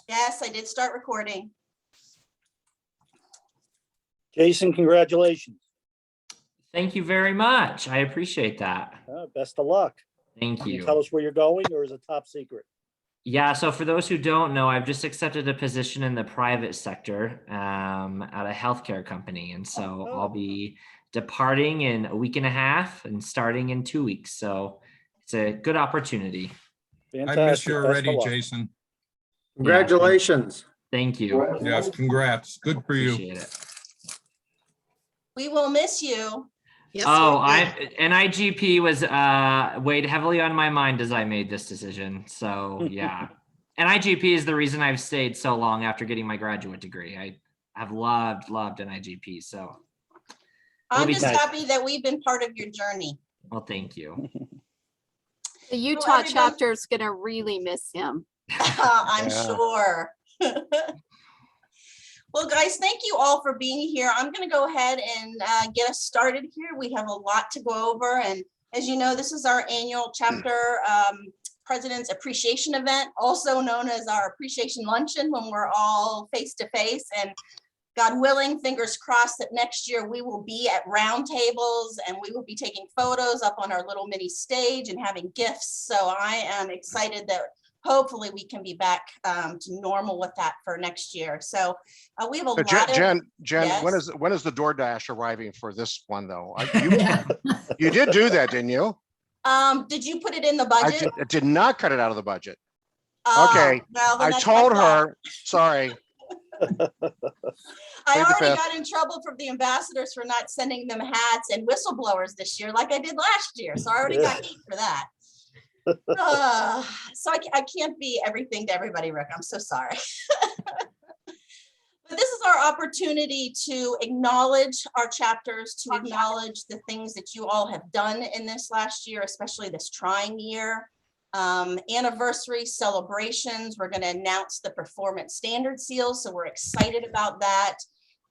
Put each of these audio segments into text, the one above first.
Yes, I did start recording. Jason, congratulations. Thank you very much. I appreciate that. Best of luck. Thank Can you you. tell us where you're going, or is it top secret? Yeah, so for those who don't know, I've just accepted a position in the private sector at a healthcare company. And so I'll be departing in a week and a half and starting in 2 weeks. So it's a good opportunity. Fantastic. I miss you Best already, of luck. Jason. Congratulations. Thank you. Yes, congrats. Good for you. Appreciate it. We will miss you. Yes, Oh, we did. NIGP was weighed heavily on my mind as I made this decision. So yeah. NIGP is the reason I've stayed so long after getting my graduate degree. I have loved NIGP. So I'm be just nice. happy that we've been part of your journey. well, thank you. The Utah everybody- chapter is going to really miss him. I'm Yeah. sure. Well, guys, thank you all for being here. I'm going to go ahead and get us started here. We have a lot to go over. And as you know, this is our annual chapter President's Appreciation Event, also known as our Appreciation Luncheon, when we're all face to face. And God willing, fingers crossed that next year we will be at round tables and we will be taking photos up on our little mini stage and having gifts. So I am excited that hopefully we can be back to normal with that for next year. So we have a lot of. Jen, Yes? when is the DoorDash arriving for this one though? You did do that, didn't you? Did you put it in the I budget? did not cut it out of the budget. Oh, Okay, well, then I that's my told fault. her, sorry. I Plead the already fifth. got in trouble from the ambassadors for not sending them hats and whistleblowers this year like I did last year. So I already got heat for that. So I can't be everything to everybody, Rick. I'm so sorry. But this is our opportunity to acknowledge our chapters, to acknowledge the things that you all have done in this last year, especially this trying year. Anniversary celebrations, we're going to announce the performance standard seals, so we're excited about that.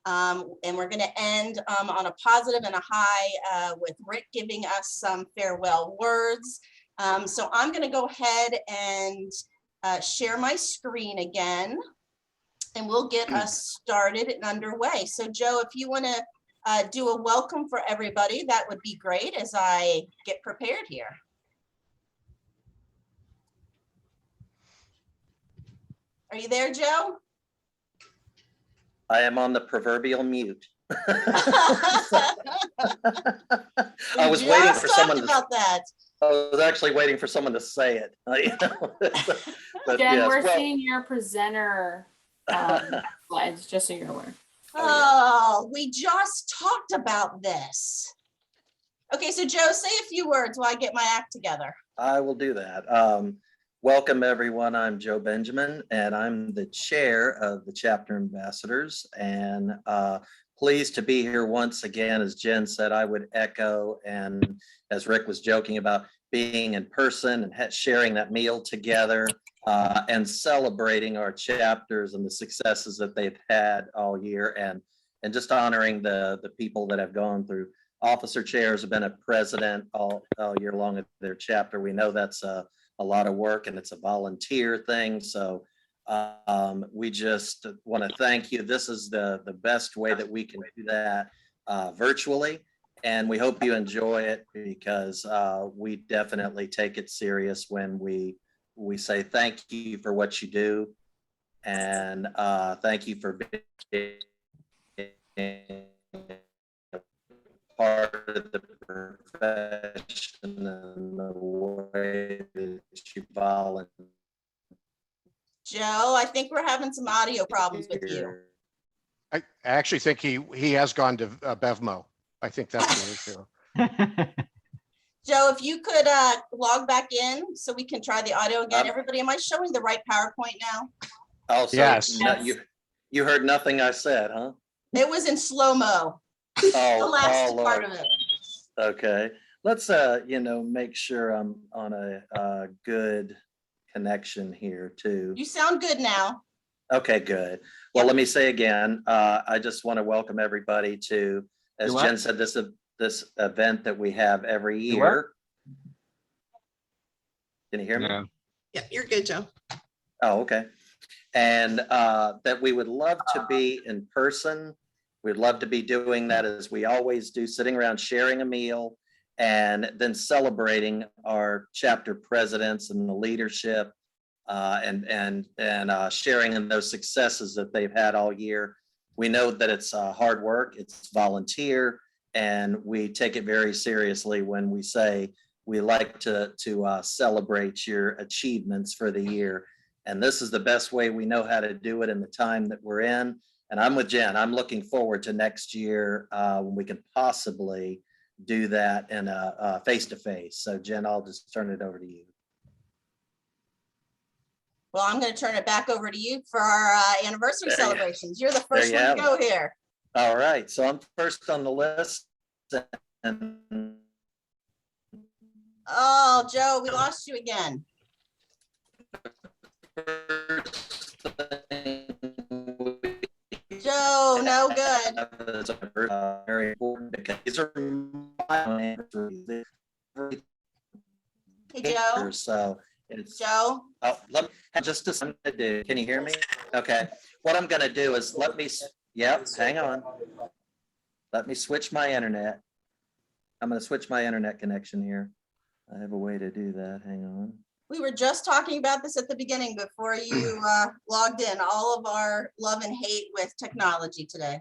And we're going to end on a positive and a high with Rick giving us some farewell words. So I'm going to go ahead and share my screen again, and we'll get us started and underway. So Joe, if you want to do a welcome for everybody, that would be great as I get prepared here. Are you there, Joe? I am on the proverbial mute. I was We waiting just for talked someone to, about that. I was actually waiting for someone to say it. But Jen, yes, we're well, seeing your presenter slides, just so you're aware. Oh, we just talked about this. Okay, so Joe, say a few words while I get my act together. I will do that. Welcome, everyone. I'm Joe Benjamin, and I'm the chair of the chapter ambassadors. And pleased to be here once again. As Jen said, I would echo, and as Rick was joking about being in person and sharing that meal together and celebrating our chapters and the successes that they've had all year, and just honoring the people that have gone through. Officer chairs have been a president all year long at their chapter. We know that's a lot of work and it's a volunteer thing. So we just want to thank you. This is the best way that we can do that virtually. And we hope you enjoy it, because we definitely take it serious when we say thank you for what you do. And thank you for being part of the profession and the way that you volunteer. Joe, I think we're having some audio problems with you. I actually think he has gone to Bevmo. I think that's the issue. Joe, if you could log back in so we can try the audio again. Everybody, am I showing the right PowerPoint now? Also, Yes. You heard nothing I said, huh? It was in slow-mo, the Oh, last Lord. part of it. Okay, let's make sure I'm on a good connection here too. You sound good now. Okay, good. Well, let me say again, I just want to welcome everybody to, as Do what? Jen said, this event that we have every Do what? year. Can you hear me? Yeah, you're good, Joe. Oh, okay. and that we would love to be in person. We'd love to be doing that as we always do, sitting around sharing a meal and then celebrating our chapter presidents and the leadership and sharing in those successes that they've had all year. We know that it's hard work, it's volunteer, and we take it very seriously when we say we like to celebrate your achievements for the year. And this is the best way we know how to do it in the time that we're in. And I'm with Jen. I'm looking forward to next year when we can possibly do that in a face-to-face. So Jen, I'll just turn it over to you. Well, I'm going to turn it back over to you for our anniversary There you- celebrations. You're the first you one have to go here. All right, so I'm first on the list. And Oh, Joe, we lost you again. Joe, no good. Very important because these are my anniversaries. Hey, Joe. So it's, Joe, oh, let me, just as I'm gonna do, can you hear me? Okay, what I'm gonna do is yep, hang on. Let me switch my internet. I'm gonna switch my internet connection here. I have a way to do that, hang on. we were just talking about this at the beginning before you logged in, all of our love and hate with technology today.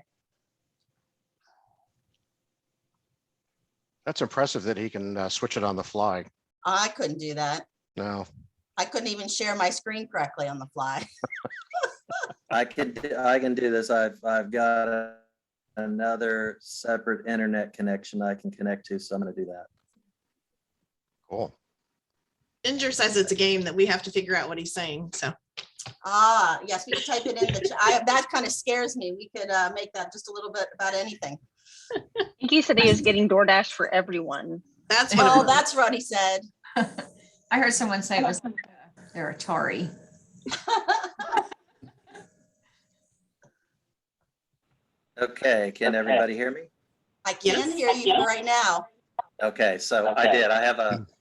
That's impressive that he can switch it on the fly. I couldn't do that. No, I couldn't even share my screen correctly on the fly. I can do this. I've got another separate internet connection I can connect to, so I'm gonna do that. cool. Ginger says it's a game that we have to figure out what he's saying, so. Ah, yes, we can type it in the chat. That kind of scares me. We could make that just a little bit about anything. I think he said he was getting DoorDash for everyone. That's Oh, what, that's what he said. I heard someone say it was their Atari. Okay, can everybody hear me? I can hear you right now. Okay, so I did.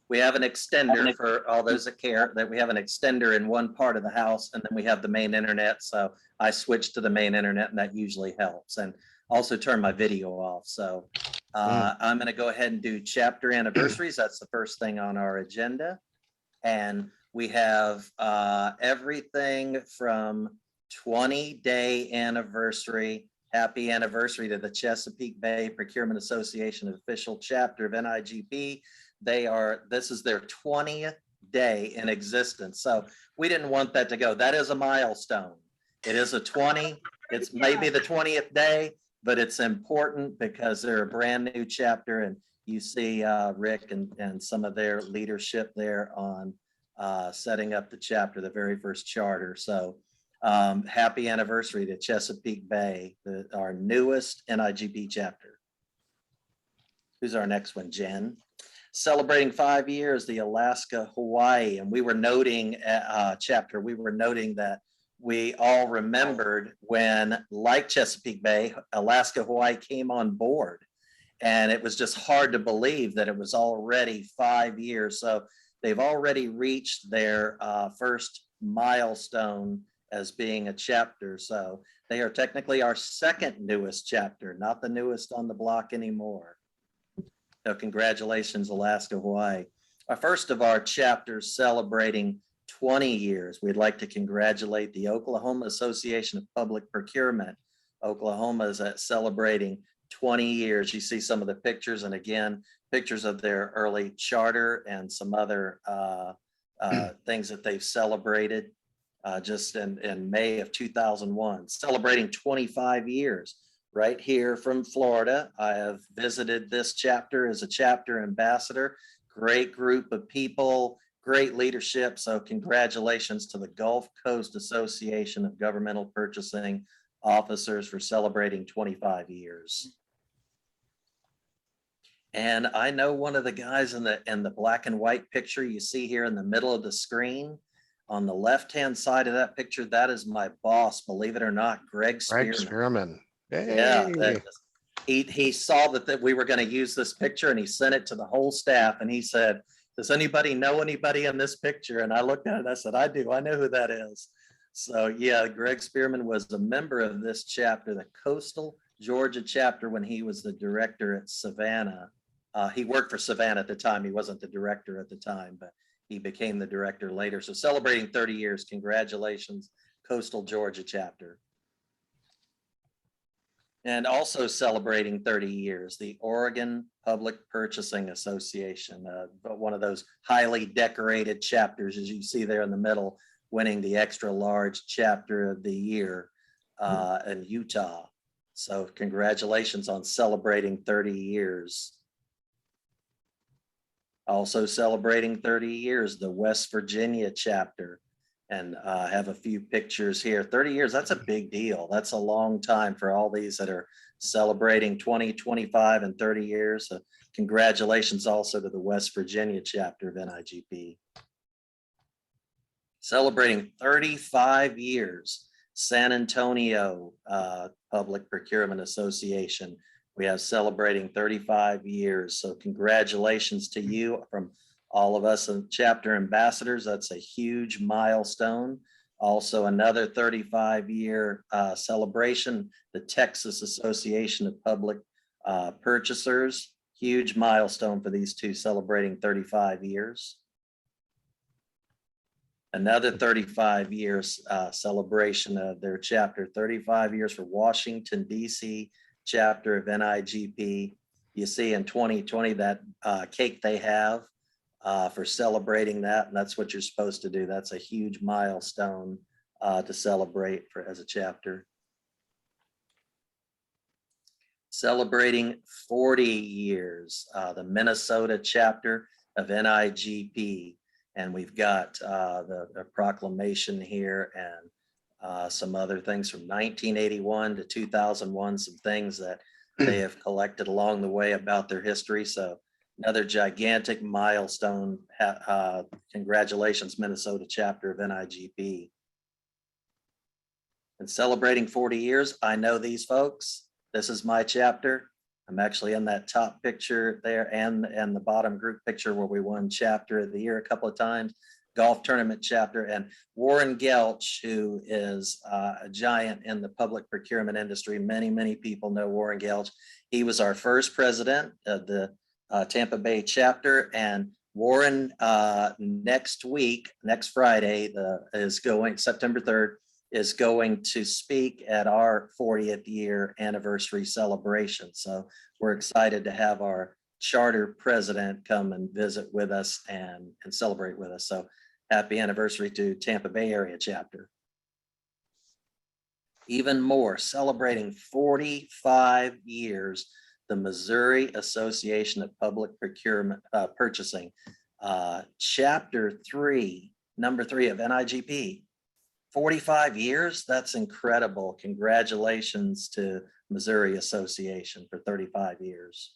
We have an extender for all those that care, that we have an extender in one part of the house, and then we have the main internet. So I switched to the main internet, and that usually helps. And also turn my video off. So I'm going to go ahead and do chapter anniversaries. That's the first thing on our agenda. And we have everything from 20-day anniversary, happy anniversary to the Chesapeake Bay Procurement Association official chapter of NIGP. This is their 20th day in existence. So we didn't want that to go. That is a milestone. It is a 20. It's maybe the 20th day, but it's important because they're a brand new chapter, and you see Rick and some of their leadership there on setting up the chapter, the very first charter. So happy anniversary to Chesapeake Bay, our newest NIGP chapter. Who's our next one, Jen? Celebrating 5 years, the Alaska, Hawaii. And we were noting chapter, we were noting that we all remembered when, like Chesapeake Bay, Alaska, Hawaii came on board. And it was just hard to believe that it was already 5 years. So they've already reached their first milestone as being a chapter. So they are technically our second newest chapter, not the newest on the block anymore. So congratulations, Alaska, Hawaii. Our first of our chapters celebrating 20 years. We'd like to congratulate the Oklahoma Association of Public Procurement. Oklahoma is celebrating 20 years. You see some of the pictures, and again, pictures of their early charter and some other things that they've celebrated just in May of 2001, celebrating 25 years. Right here from Florida. I have visited this chapter as a chapter ambassador. Great group of people, great leadership. So congratulations to the Gulf Coast Association of Governmental Purchasing Officers for celebrating 25 years. And I know one of the guys in the black and white picture you see here in the middle of the screen. On the left-hand side of that picture, that is my boss, believe it or not, Greg Spearman. Yeah, he saw that we were going to use this picture, and he sent it to the whole staff, and he said, does anybody know anybody in this picture? And I looked at it and I said, I do. I know who that is. So yeah, Greg Spearman was a member of this chapter, the Coastal Georgia chapter, when he was the director at Savannah. He worked for Savannah at the time. He wasn't the director at the time, but he became the director later. So celebrating 30 years, congratulations, Coastal Georgia chapter. And also celebrating 30 years, the Oregon Public Purchasing Association, one of those highly decorated chapters, as you see there in the middle, winning the extra large chapter of the year in Utah. So congratulations on celebrating 30 years. Also celebrating 30 years, the West Virginia chapter. And I have a few pictures here. 30 years, that's a big deal. That's a long time for all these that are celebrating 20, 25, and 30 years. So congratulations also to the West Virginia chapter of NIGP. Celebrating 35 years, San Antonio Public Procurement Association. We have celebrating 35 years. So congratulations to you from all of us and chapter ambassadors. That's a huge milestone. Also another 35-year celebration, the Texas Association of Public Purchasers. Huge milestone for these two, celebrating 35 years. Another 35 years celebration of their chapter, 35 years for Washington, D.C. chapter of NIGP. You see in 2020 that cake they have for celebrating that, and that's what you're supposed to do. That's a huge milestone to celebrate for as a chapter. Celebrating 40 years, the Minnesota chapter of NIGP, and we've got the proclamation here and some other things from 1981 to 2001, some things that they have collected along the way about their history. So another gigantic milestone. Congratulations, Minnesota chapter of NIGP. And celebrating 40 years, I know these folks. This is my chapter. I'm actually in that top picture there and the bottom group picture where we won chapter of the year a couple of times, golf tournament chapter. And Warren Gelch, who is a giant in the public procurement industry. Many, many people know Warren Gelch. He was our first president of the Tampa Bay chapter, and Warren next week, next Friday, is going, September 3rd, is going to speak at our 40th year anniversary celebration. So we're excited to have our charter president come and visit with us and celebrate with us. So happy anniversary to Tampa Bay area chapter. Even more, celebrating 45 years, the Missouri Association of Public Procurement Purchasing, chapter 3, number 3 of NIGP. 45 years, that's incredible. Congratulations to Missouri Association for 35 years.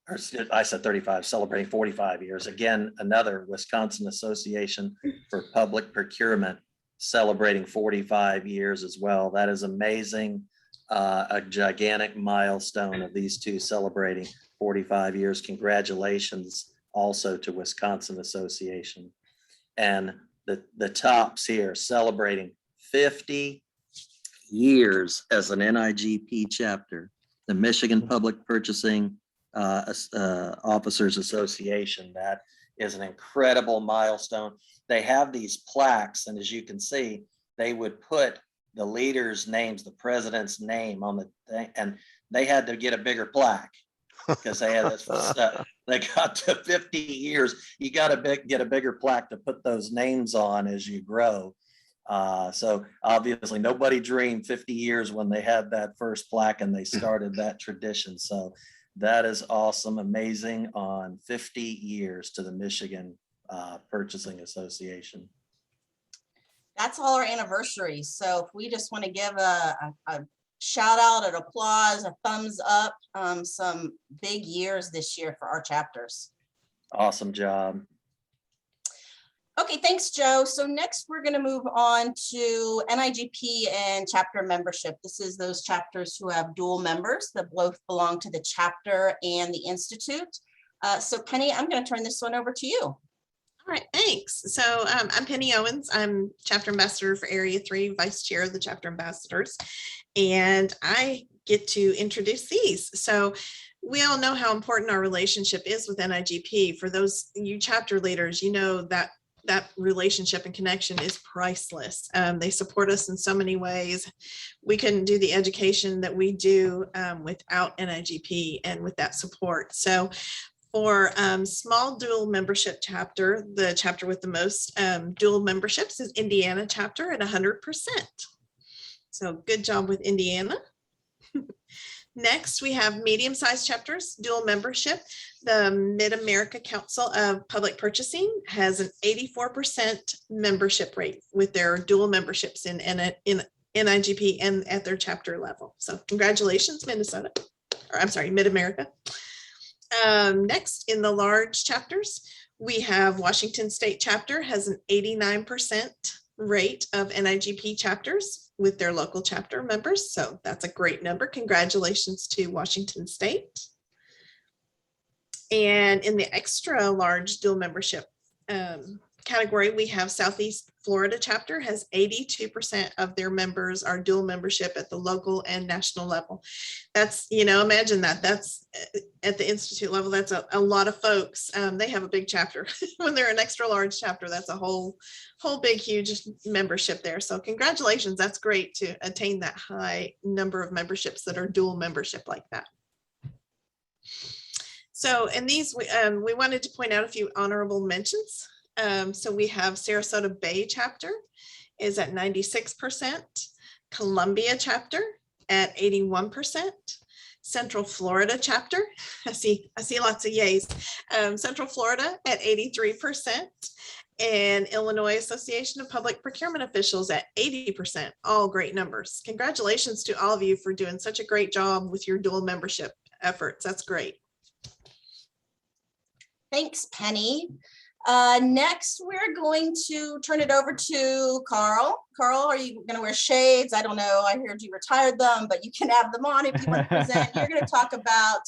Or I said 35, celebrating 45 years. Again, another Wisconsin Association for Public Procurement celebrating 45 years as well. That is amazing. A gigantic milestone of these two celebrating 45 years. Congratulations also to Wisconsin Association. And the tops here celebrating 50 years as an NIGP chapter, the Michigan Public Purchasing Officers Association. That is an incredible milestone. They have these plaques, and as you can see, they would put the leaders' names, the president's name on the thing, and they had to get a bigger plaque because they had this. They got to 50 years. You got to get a bigger plaque to put those names on as you grow. So obviously nobody dreamed 50 years when they had that first plaque and they started that tradition. So that is awesome, amazing on 50 years to the Michigan Purchasing Association. That's all our anniversaries. So if we just want to give a shout out, an applause, a thumbs up, some big years this year for our chapters. Awesome job. Okay, thanks, Joe. So next we're going to move on to NIGP and chapter membership. This is those chapters who have dual members that both belong to the chapter and the institute. So Penny, I'm going to turn this one over to you. All All right, thanks. So I'm Penny Owens. I'm chapter ambassador for Area 3, vice chair of the chapter ambassadors. And I get to introduce these. So we all know how important our relationship is with NIGP. For those you chapter leaders, you know that that relationship and connection is priceless. They support us in so many ways. We couldn't do the education that we do without NIGP and with that support. So for small dual membership chapter, the chapter with the most dual memberships is Indiana chapter at 100%. So good job with Indiana. Next, we have medium-sized chapters, dual membership. The Mid-America Council of Public Purchasing has an 84% membership rate with their dual memberships in NIGP and at their chapter level. So congratulations, Minnesota, or I'm sorry, Mid-America. Next, in the large chapters, we have Washington State chapter has an 89% rate of NIGP chapters with their local chapter members. So that's a great number. Congratulations to Washington State. And in the extra large dual membership category, we have Southeast Florida chapter has 82% of their members are dual membership at the local and national level. That's, you know, imagine that. That's at the institute level. That's a lot of folks. They have a big chapter. When they're an extra large chapter, that's a whole big, huge membership there. So congratulations. That's great to attain that high number of memberships that are dual membership like that. So in these, we wanted to point out a few honorable mentions. So we have Sarasota Bay chapter is at 96%, Columbia chapter at 81%, Central Florida chapter, I see lots of yays, Central Florida at 83%, and Illinois Association of Public Procurement Officials at 80%, all great numbers. Congratulations to all of you for doing such a great job with your dual membership efforts. That's great. Thanks, Penny. Next, we're going to turn it over to Carl. Carl, are you going to wear shades? I don't know. I heard you retired them, but you can have them on if you want to present. You're going to talk about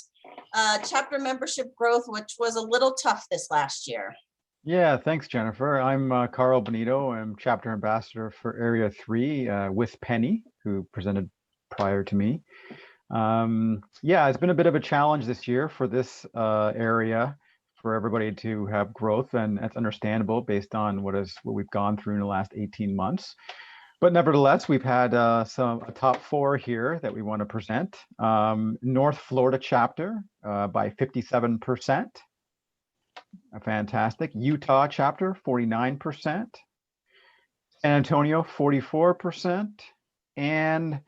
chapter membership growth, which was a little tough this last year. Yeah, thanks, Jennifer. I'm Carl Benito. I'm chapter ambassador for Area 3 with Penny, who presented prior to me. Yeah, it's been a bit of a challenge this year for this area, for everybody to have growth, and that's understandable based on what we've gone through in the last 18 months. But nevertheless, we've had a top 4 here that we want to present. North Florida chapter by 57%. Fantastic. Utah chapter, 49%. San Antonio, 44%. And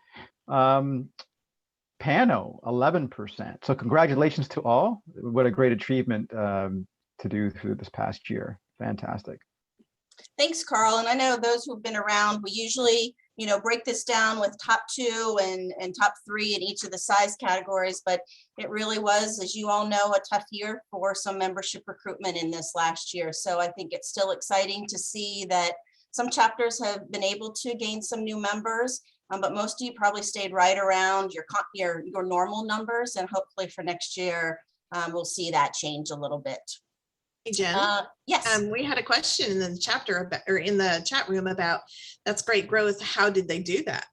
Pano, 11%. So congratulations to all. What a great achievement to do through this past year. Fantastic. Thanks, Carl. And I know those who've been around, we usually, you know, break this down with top 2 and top 3 in each of the size categories, but it really was, as you all know, a tough year for some membership recruitment in this last year. So I think it's still exciting to see that some chapters have been able to gain some new members. But most of you probably stayed right around your normal numbers, and hopefully for next year, we'll see that change a little bit. Hey, Jen. Yes. We had a question in the chapter about, or in the chat room about, that's great growth. How did they do that?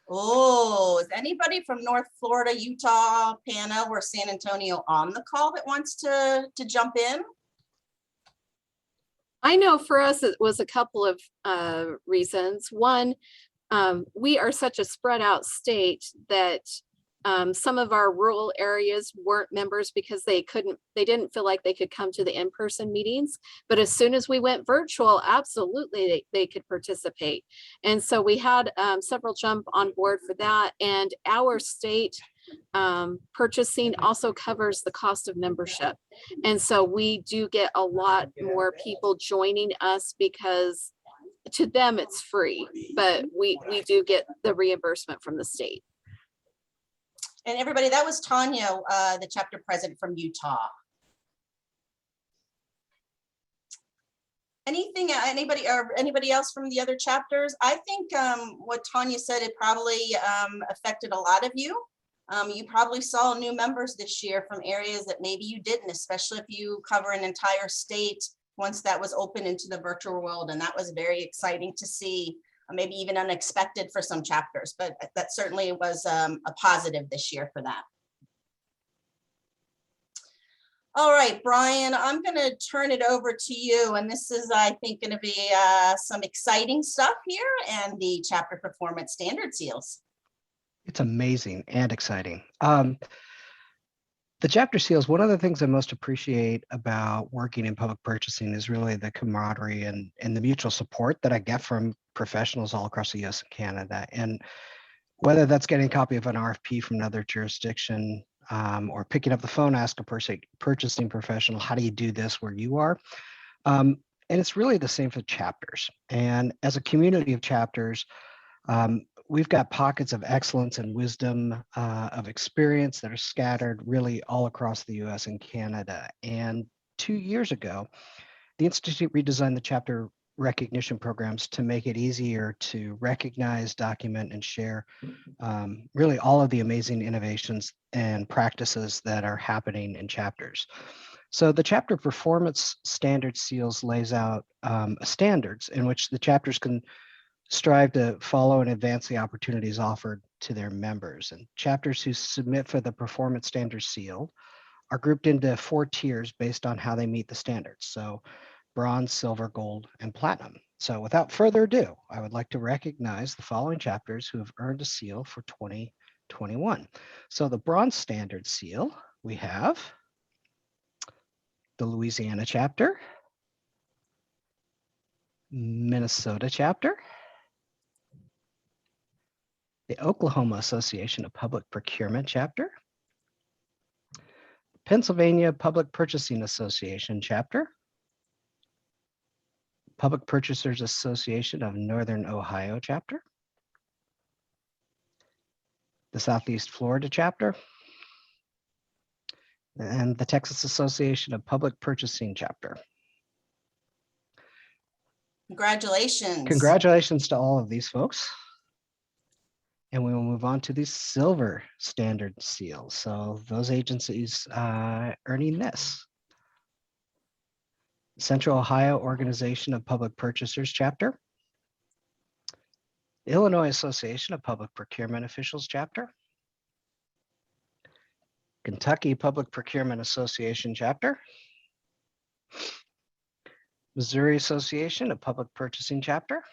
Oh, is anybody from North Florida, Utah, Pano, or San Antonio on the call that wants to jump in? I know for us, it was a couple of reasons. One, we are such a spread out state that some of our rural areas weren't members because they didn't feel like they could come to the in-person meetings. But as soon as we went virtual, absolutely they could participate. And so we had several jump on board for that. And our state purchasing also covers the cost of membership. And so we do get a lot more people joining us because to them it's free, but we do get the reimbursement from the state. And everybody, that was Tanya, the chapter president from Utah. Anybody else from the other chapters? I think what Tanya said, it probably affected a lot of you. You probably saw new members this year from areas that maybe you didn't, especially if you cover an entire state once that was open into the virtual world. And that was very exciting to see, maybe even unexpected for some chapters, but that certainly was a positive this year for that. All right, Brian, I'm going to turn it over to you. And this is, I think, going to be some exciting stuff here and the chapter performance standard seals. It's amazing and exciting. The chapter seals, one of the things I most appreciate about working in public purchasing is really the camaraderie and the mutual support that I get from professionals all across the US and Canada. And whether that's getting a copy of an RFP from another jurisdiction or picking up the phone, ask a purchasing professional, how do you do this where you are? And it's really the same for chapters. And as a community of chapters, we've got pockets of excellence and wisdom of experience that are scattered really all across the US and Canada. And 2 years ago, the Institute redesigned the chapter recognition programs to make it easier to recognize, document, and share really all of the amazing innovations and practices that are happening in chapters. So the chapter performance standard seals lays out standards in which the chapters can strive to follow and advance the opportunities offered to their members. And chapters who submit for the performance standard seal are grouped into 4 tiers based on how they meet the standards. So bronze, silver, gold, and platinum. So without further ado, I would like to recognize the following chapters who have earned a seal for 2021. So the bronze standard seal, we have the Louisiana chapter, Minnesota chapter, the Oklahoma Association of Public Procurement chapter, Pennsylvania Public Purchasing Association chapter, Public Purchasers Association of Northern Ohio chapter, the Southeast Florida chapter, and the Texas Association of Public Purchasing chapter. Congratulations. Congratulations to all of these folks. And we will move on to the silver standard seal. So those agencies earning this. Central Ohio Organization of Public Purchasers chapter, Illinois Association of Public Procurement Officials chapter, Kentucky Public Procurement Association chapter, Missouri Association of Public Purchasing chapter,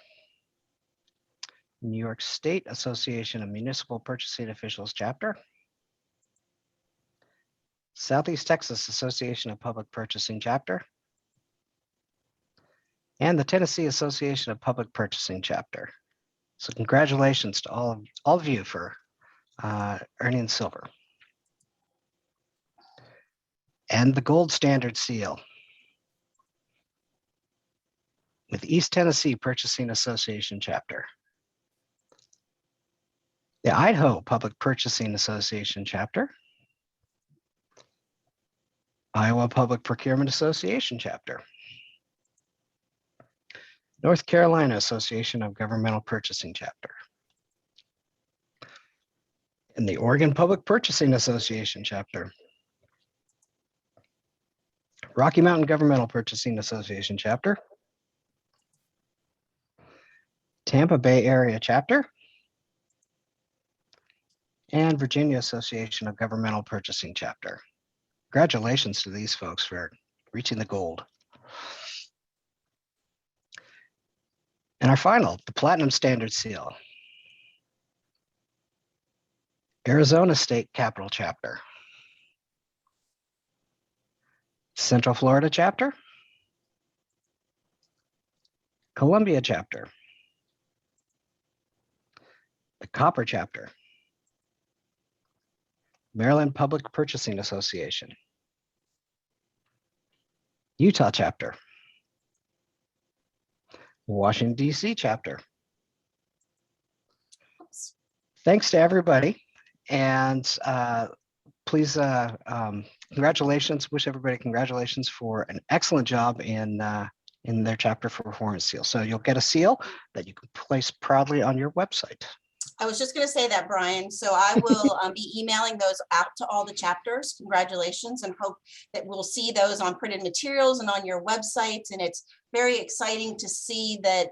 New York State Association of Municipal Purchasing Officials chapter, Southeast Texas Association of Public Purchasing chapter, and the Tennessee Association of Public Purchasing chapter. So congratulations to all of you for earning silver. And the gold standard seal with East Tennessee Purchasing Association chapter, the Idaho Public Purchasing Association chapter, Iowa Public Procurement Association chapter, North Carolina Association of Governmental Purchasing chapter, and the Oregon Public Purchasing Association chapter, Rocky Mountain Governmental Purchasing Association chapter, Tampa Bay Area chapter, and Virginia Association of Governmental Purchasing chapter. Congratulations to these folks for reaching the gold. And our final, the platinum standard seal, Arizona State Capitol chapter, Central Florida chapter, Columbia chapter, the Copper chapter, Maryland Public Purchasing Association, Utah chapter, Washington, D.C. chapter. Thanks to everybody. And please, congratulations, wish everybody congratulations for an excellent job in their chapter for performance seal. So you'll get a seal that you can place proudly on your website. I was just going to say that, Brian. So I will be emailing those out to all the chapters. Congratulations, and hope that we'll see those on printed materials and on your websites. And it's very exciting to see that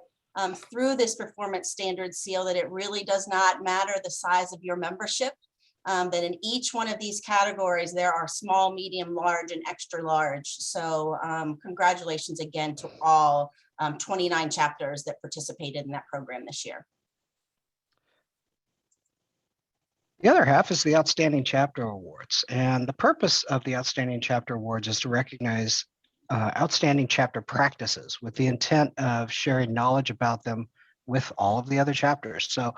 through this performance standard seal, that it really does not matter the size of your membership, that in each one of these categories, there are small, medium, large, and extra large. So congratulations again to all 29 chapters that participated in that program this year. The other half is the Outstanding Chapter Awards. And the purpose of the Outstanding Chapter Awards is to recognize outstanding chapter practices with the intent of sharing knowledge about them with all of the other chapters. So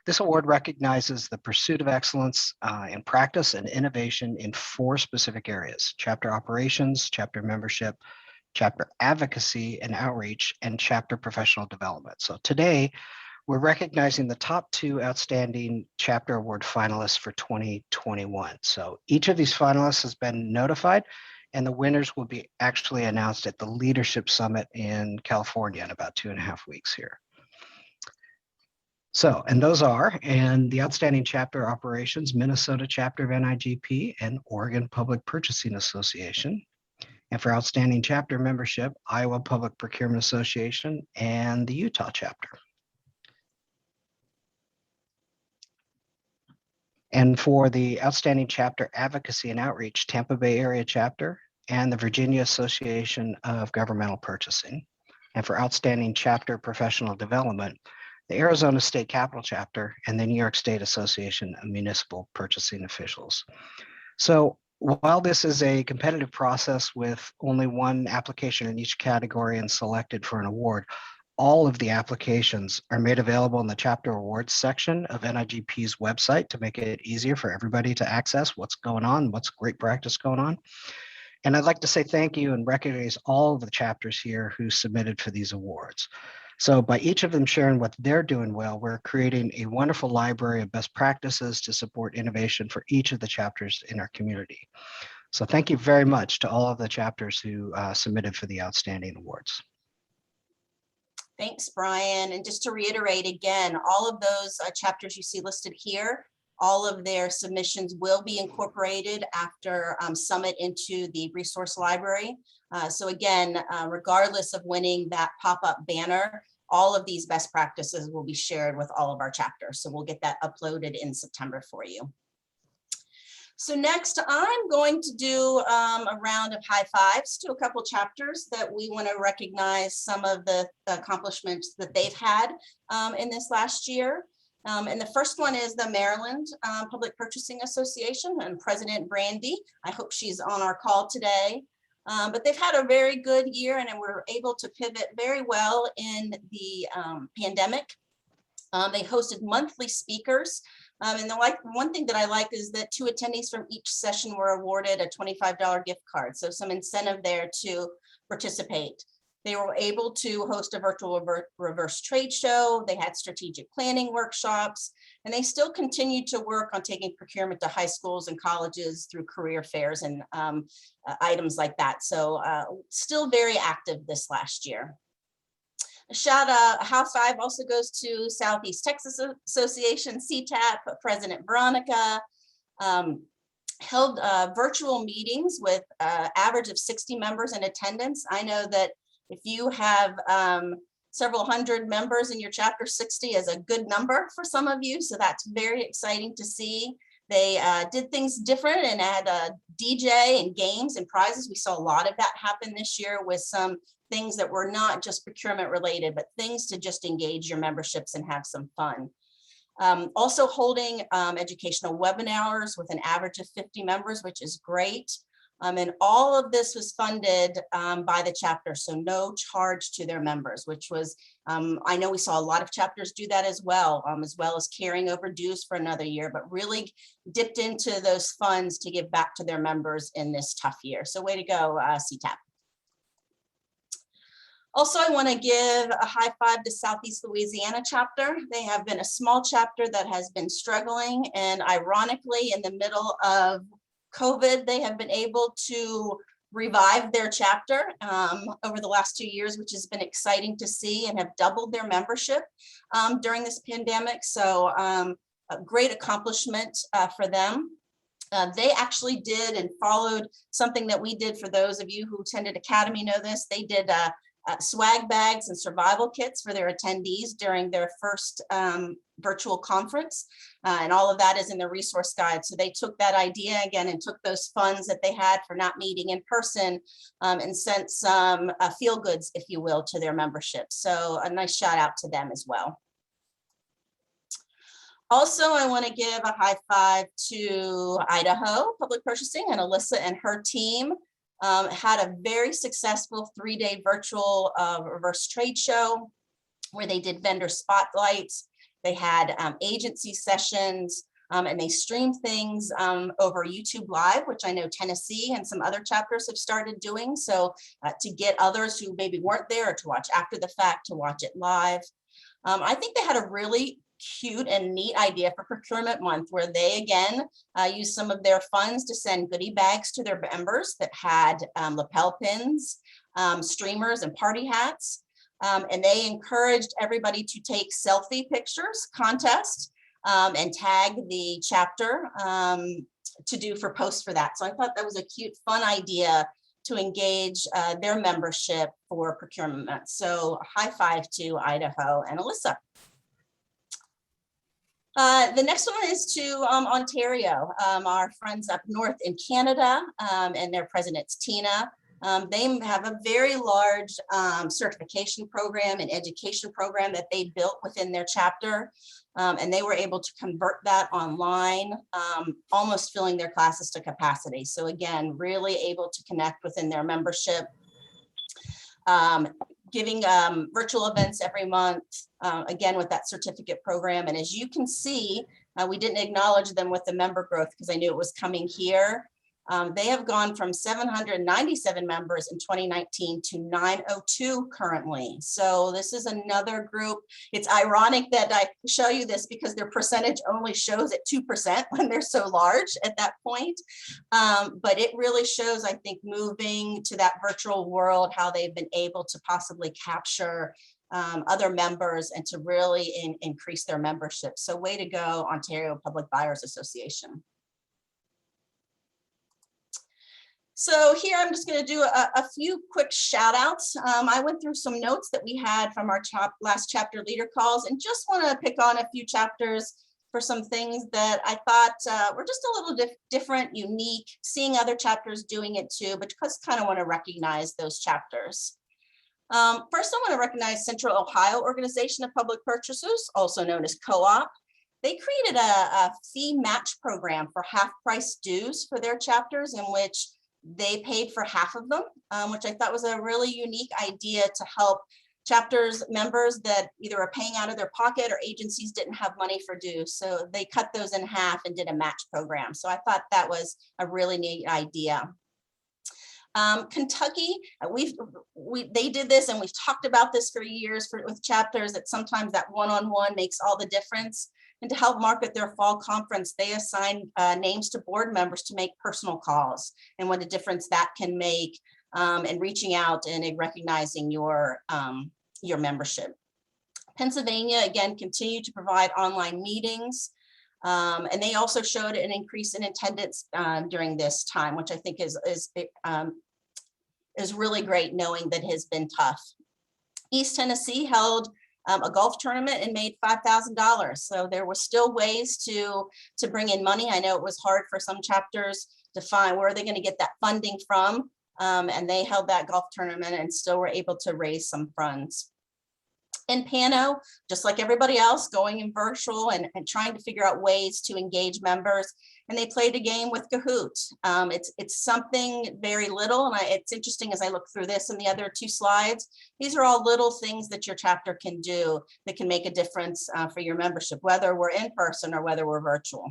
this award recognizes the pursuit of excellence in practice and innovation in 4 specific areas: chapter operations, chapter membership, chapter advocacy and outreach, and chapter professional development. So today, we're recognizing the top 2 outstanding chapter award finalists for 2021. So each of these finalists has been notified, and the winners will be actually announced at the Leadership Summit in California in about 2.5 weeks here. So, and those are, and the Outstanding Chapter Operations, Minnesota Chapter of NIGP and Oregon Public Purchasing Association. And for Outstanding Chapter Membership, Iowa Public Procurement Association and the Utah Chapter. And for the Outstanding Chapter Advocacy and Outreach, Tampa Bay Area Chapter and the Virginia Association of Governmental Purchasing. And for Outstanding Chapter Professional Development, the Arizona State Capitol Chapter and the New York State Association of Municipal Purchasing Officials. So while this is a competitive process with only 1 application in each category and selected for an award, all of the applications are made available in the Chapter Awards section of NIGP's website to make it easier for everybody to access what's going on, what's great practice going on. And I'd like to say thank you and recognize all of the chapters here who submitted for these awards. So by each of them sharing what they're doing well, we're creating a wonderful library of best practices to support innovation for each of the chapters in our community. So thank you very much to all of the chapters who submitted for the outstanding awards. Thanks, Brian. And just to reiterate again, all of those chapters you see listed here, all of their submissions will be incorporated after Summit into the resource library. So again, regardless of winning that pop-up banner, all of these best practices will be shared with all of our chapters. So we'll get that uploaded in September for you. So next, I'm going to do a round of high fives to a couple chapters that we want to recognize some of the accomplishments that they've had in this last year. And the first one is the Maryland Public Purchasing Association and President Brandy. I hope she's on our call today. But they've had a very good year and were able to pivot very well in the pandemic. They hosted monthly speakers. And one thing that I like is that 2 attendees from each session were awarded a $25 gift card. So some incentive there to participate. They were able to host a virtual reverse trade show. They had strategic planning workshops, and they still continue to work on taking procurement to high schools and colleges through career fairs and items like that. So still very active this last year. A high five also goes to Southeast Texas Association, CTAP, President Veronica, held virtual meetings with average of 60 members in attendance. I know that if you have several hundred members in your chapter, 60 is a good number for some of you. So that's very exciting to see. They did things different and had a DJ and games and prizes. We saw a lot of that happen this year with some things that were not just procurement related, but things to just engage your memberships and have some fun. Also holding educational webinars with an average of 50 members, which is great. And all of this was funded by the chapter, so no charge to their members, which was, I know we saw a lot of chapters do that as well as carrying over dues for another year, but really dipped into those funds to give back to their members in this tough year. So way to go, CTAP. Also, I want to give a high five to Southeast Louisiana chapter. They have been a small chapter that has been struggling, and ironically, in the middle of COVID, they have been able to revived their chapter over the last 2 years, which has been exciting to see, and have doubled their membership during this pandemic. So a great accomplishment for them. They actually did and followed something that we did. For those of you who attended Academy know this, they did swag bags and survival kits for their attendees during their first virtual conference. And all of that is in the resource guide. So they took that idea again and took those funds that they had for not meeting in person and sent some feel goods, if you will, to their membership. So a nice shout out to them as well. Also, I want to give a high five to Idaho Public Purchasing, and Alyssa and her team had a very successful 3-day virtual reverse trade show where they did vendor spotlights. They had agency sessions and they streamed things over YouTube Live, which I know Tennessee and some other chapters have started doing. So to get others who maybe weren't there or to watch after the fact to watch it live. I think they had a really cute and neat idea for procurement month, where they again used some of their funds to send goodie bags to their members that had lapel pins, streamers, and party hats. And they encouraged everybody to take selfie pictures contest and tag the chapter to do for posts for that. So I thought that was a cute, fun idea to engage their membership for procurement month. So a high five to Idaho and Alyssa. The next one is to Ontario, our friends up north in Canada, and their president's Tina. They have a very large certification program and education program that they built within their chapter, and they were able to convert that online, almost filling their classes to capacity. So again, really able to connect within their membership. Giving virtual events every month, again, with that certificate program. And as you can see, we didn't acknowledge them with the member growth because I knew it was coming here. They have gone from 797 members in 2019 to 902 currently. So this is another group. It's ironic that I show you this because their percentage only shows at 2% when they're so large at that point. But it really shows, I think, moving to that virtual world, how they've been able to possibly capture other members and to really increase their membership. So way to go, Ontario Public Buyers Association. So here I'm just going to do a few quick shout outs. I went through some notes that we had from our last chapter leader calls and just want to pick on a few chapters for some things that I thought were just a little different, unique, seeing other chapters doing it too, but just kind of want to recognize those chapters. First, I want to recognize Central Ohio Organization of Public Purchasers, also known as Co-op. They created a fee match program for half-price dues for their chapters, in which they paid for half of them, which I thought was a really unique idea to help chapters members that either are paying out of their pocket or agencies didn't have money for dues. So they cut those in half and did a match program. So I thought that was a really neat idea. Kentucky, they did this, and we've talked about this for years with chapters, that sometimes that one-on-one makes all the difference. And to help market their fall conference, they assign names to board members to make personal calls, and what a difference that can make in reaching out and in recognizing your membership. Pennsylvania, again, continued to provide online meetings. And they also showed an increase in attendance during this time, which I think is really great, knowing that it has been tough. East Tennessee held a golf tournament and made $5,000. So there were still ways to bring in money. I know it was hard for some chapters to find where they're going to get that funding from. And they held that golf tournament and still were able to raise some funds. In Pano, just like everybody else, going in virtual and trying to figure out ways to engage members. And they played a game with Kahoot. It's something very little, and it's interesting as I look through this and the other two slides. These are all little things that your chapter can do that can make a difference for your membership, whether we're in person or whether we're virtual.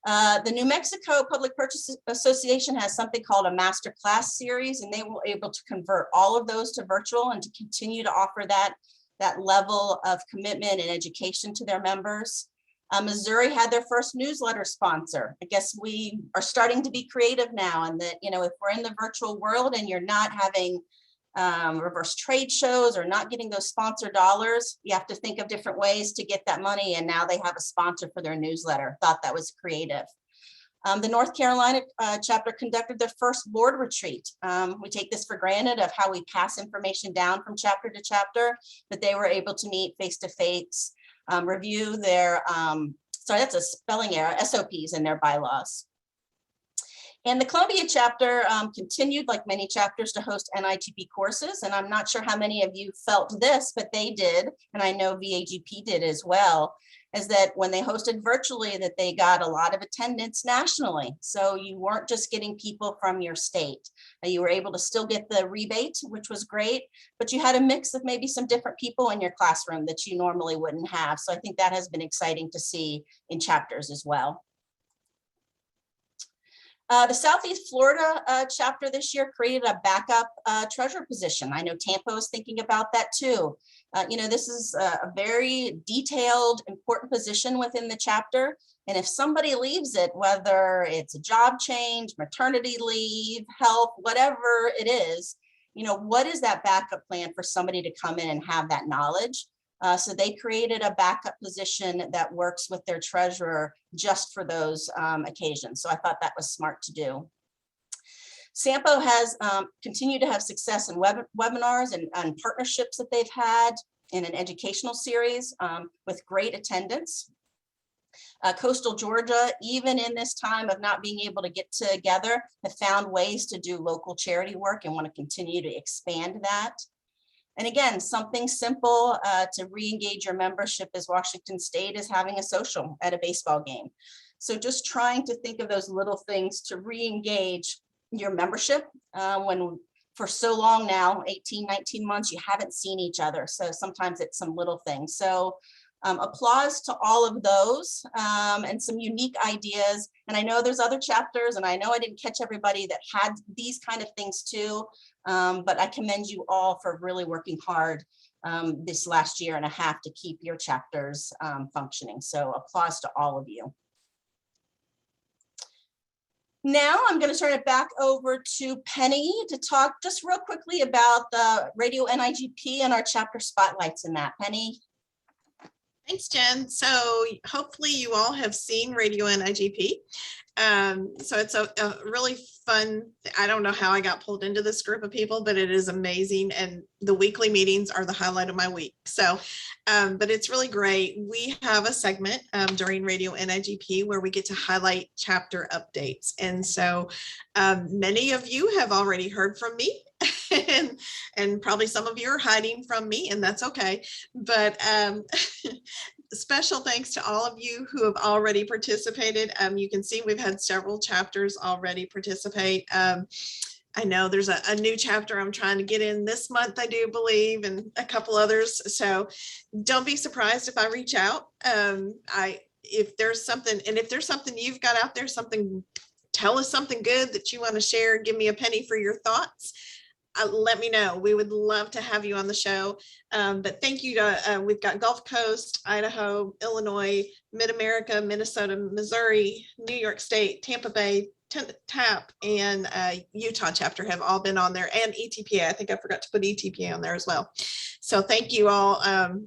The New Mexico Public Purchase Association has something called a master class series, and they were able to convert all of those to virtual and to continue to offer that level of commitment and education to their members. Missouri had their first newsletter sponsor. I guess we are starting to be creative now, and that, if we're in the virtual world and you're not having reverse trade shows or not getting those sponsor dollars, you have to think of different ways to get that money. And now they have a sponsor for their newsletter. Thought that was creative. The North Carolina chapter conducted their first board retreat. We take this for granted of how we pass information down from chapter to chapter, but they were able to meet face to face, review their, sorry, that's a spelling error, SOPs and their bylaws. And the Columbia chapter continued, like many chapters, to host NIGP courses. And I'm not sure how many of you felt this, but they did. And I know VAGP did as well, is that when they hosted virtually, that they got a lot of attendance nationally. So you weren't just getting people from your state. You were able to still get the rebate, which was great, but you had a mix of maybe some different people in your classroom that you normally wouldn't have. So I think that has been exciting to see in chapters as well. The Southeast Florida chapter this year created a backup treasurer position. I know Tampa is thinking about that too. This is a very detailed, important position within the chapter. And if somebody leaves it, whether it's a job change, maternity leave, health, whatever it is, what is that backup plan for somebody to come in and have that knowledge? So they created a backup position that works with their treasurer just for those occasions. So I thought that was smart to do. Sampo has continued to have success in webinars and partnerships that they've had in an educational series with great attendance. Coastal Georgia, even in this time of not being able to get together, have found ways to do local charity work and want to continue to expand that. And again, something simple to re-engage your membership as Washington State is having a social at a baseball game. So just trying to think of those little things to re-engage your membership when for so long now, 18, 19 months, you haven't seen each other. So sometimes it's some little things. So applause to all of those and some unique ideas. And I know there's other chapters, and I know I didn't catch everybody that had these kind of things too. But I commend you all for really working hard this last year and a half to keep your chapters functioning. So applause to all of you. Now I'm going to turn it back over to Penny to talk just real quickly about the Radio NIGP and our chapter spotlights in that. Penny. Thanks, Jen. So hopefully you all have seen Radio NIGP. So it's a really fun, I don't know how I got pulled into this group of people, but it is amazing. And the weekly meetings are the highlight of my week. So, but it's really great. We have a segment during Radio NIGP where we get to highlight chapter updates. And so many of you have already heard from me. and probably some of you are hiding from me, and that's okay. But special thanks to all of you who have already participated. You can see we've had several chapters already participate. I know there's a new chapter I'm trying to get in this month, I do believe, and a couple others. So don't be surprised if I reach out. If there's something you've got out there, tell us something good that you want to share, give me a penny for your thoughts. Let me know. We would love to have you on the show. But thank you to, we've got Gulf Coast, Idaho, Illinois, Mid-America, Minnesota, Missouri, New York State, Tampa Bay, TAP, and Utah chapter have all been on there, and ETPA. I think I forgot to put ETPA on there as well. So thank you all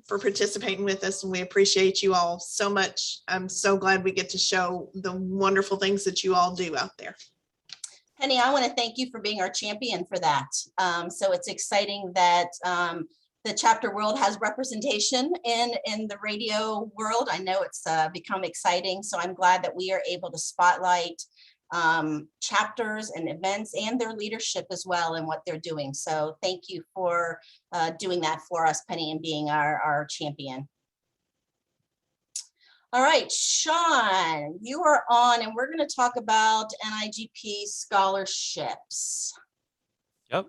for participating with us, and we appreciate you all so much. I'm so glad we get to show the wonderful things that you all do out there. Penny, I want to thank you for being our champion for that. So it's exciting that the chapter world has representation in the radio world. I know it's become exciting. So I'm glad that we are able to spotlight chapters and events and their leadership as well and what they're doing. So thank you for doing that for us, Penny, and being our champion. All right, Sean, you are on, and we're going to talk about NIGP scholarships. Yep.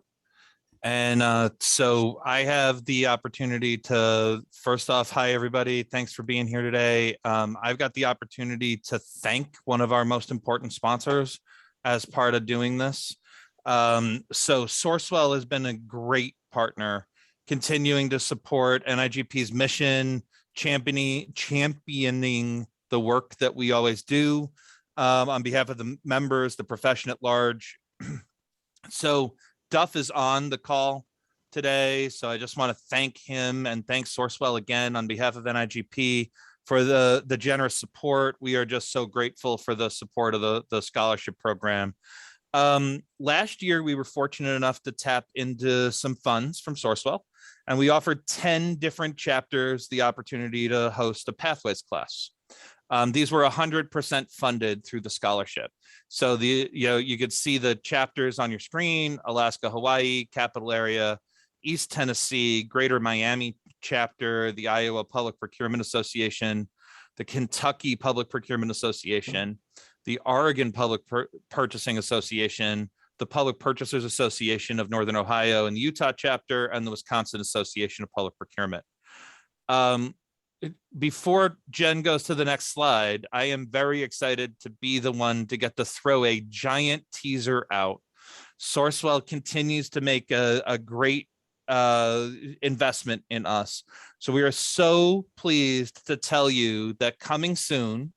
And so I have the opportunity to, first off, hi, everybody. Thanks for being here today. I've got the opportunity to thank one of our most important sponsors as part of doing this. So Sourcewell has been a great partner, continuing to support NIGP's mission, championing the work that we always do on behalf of the members, the profession at large. So Duff is on the call today. So I just want to thank him and thank Sourcewell again on behalf of NIGP for the generous support. We are just so grateful for the support of the scholarship program. Last year, we were fortunate enough to tap into some funds from Sourcewell, and we offered 10 different chapters the opportunity to host a Pathways class. These were 100% funded through the scholarship. So you could see the chapters on your screen: Alaska, Hawaii, Capital Area, East Tennessee, Greater Miami chapter, the Iowa Public Procurement Association, the Kentucky Public Procurement Association, the Oregon Public Purchasing Association, the Public Purchasers Association of Northern Ohio and the Utah chapter, and the Wisconsin Association of Public Procurement. Before Jen goes to the next slide, I am very excited to be the one to get to throw a giant teaser out. Sourcewell continues to make a great investment in us. So we are so pleased to tell you that coming soon,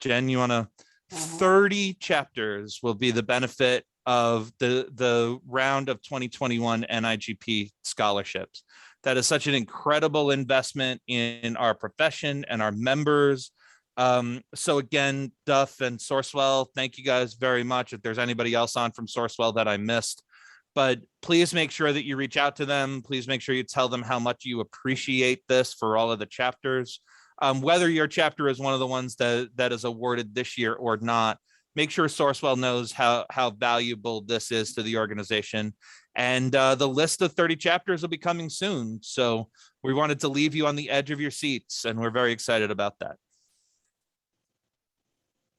Jen, you want to 30 chapters will be the benefit of the round of 2021 NIGP scholarships. That is such an incredible investment in our profession and our members. So again, Duff and Sourcewell, thank you guys very much. If there's anybody else on from Sourcewell that I missed, but please make sure that you reach out to them. Please make sure you tell them how much you appreciate this for all of the chapters. Whether your chapter is one of the ones that is awarded this year or not, make sure Sourcewell knows how valuable this is to the organization. And the list of 30 chapters will be coming soon. So we wanted to leave you on the edge of your seats, and we're very excited about that.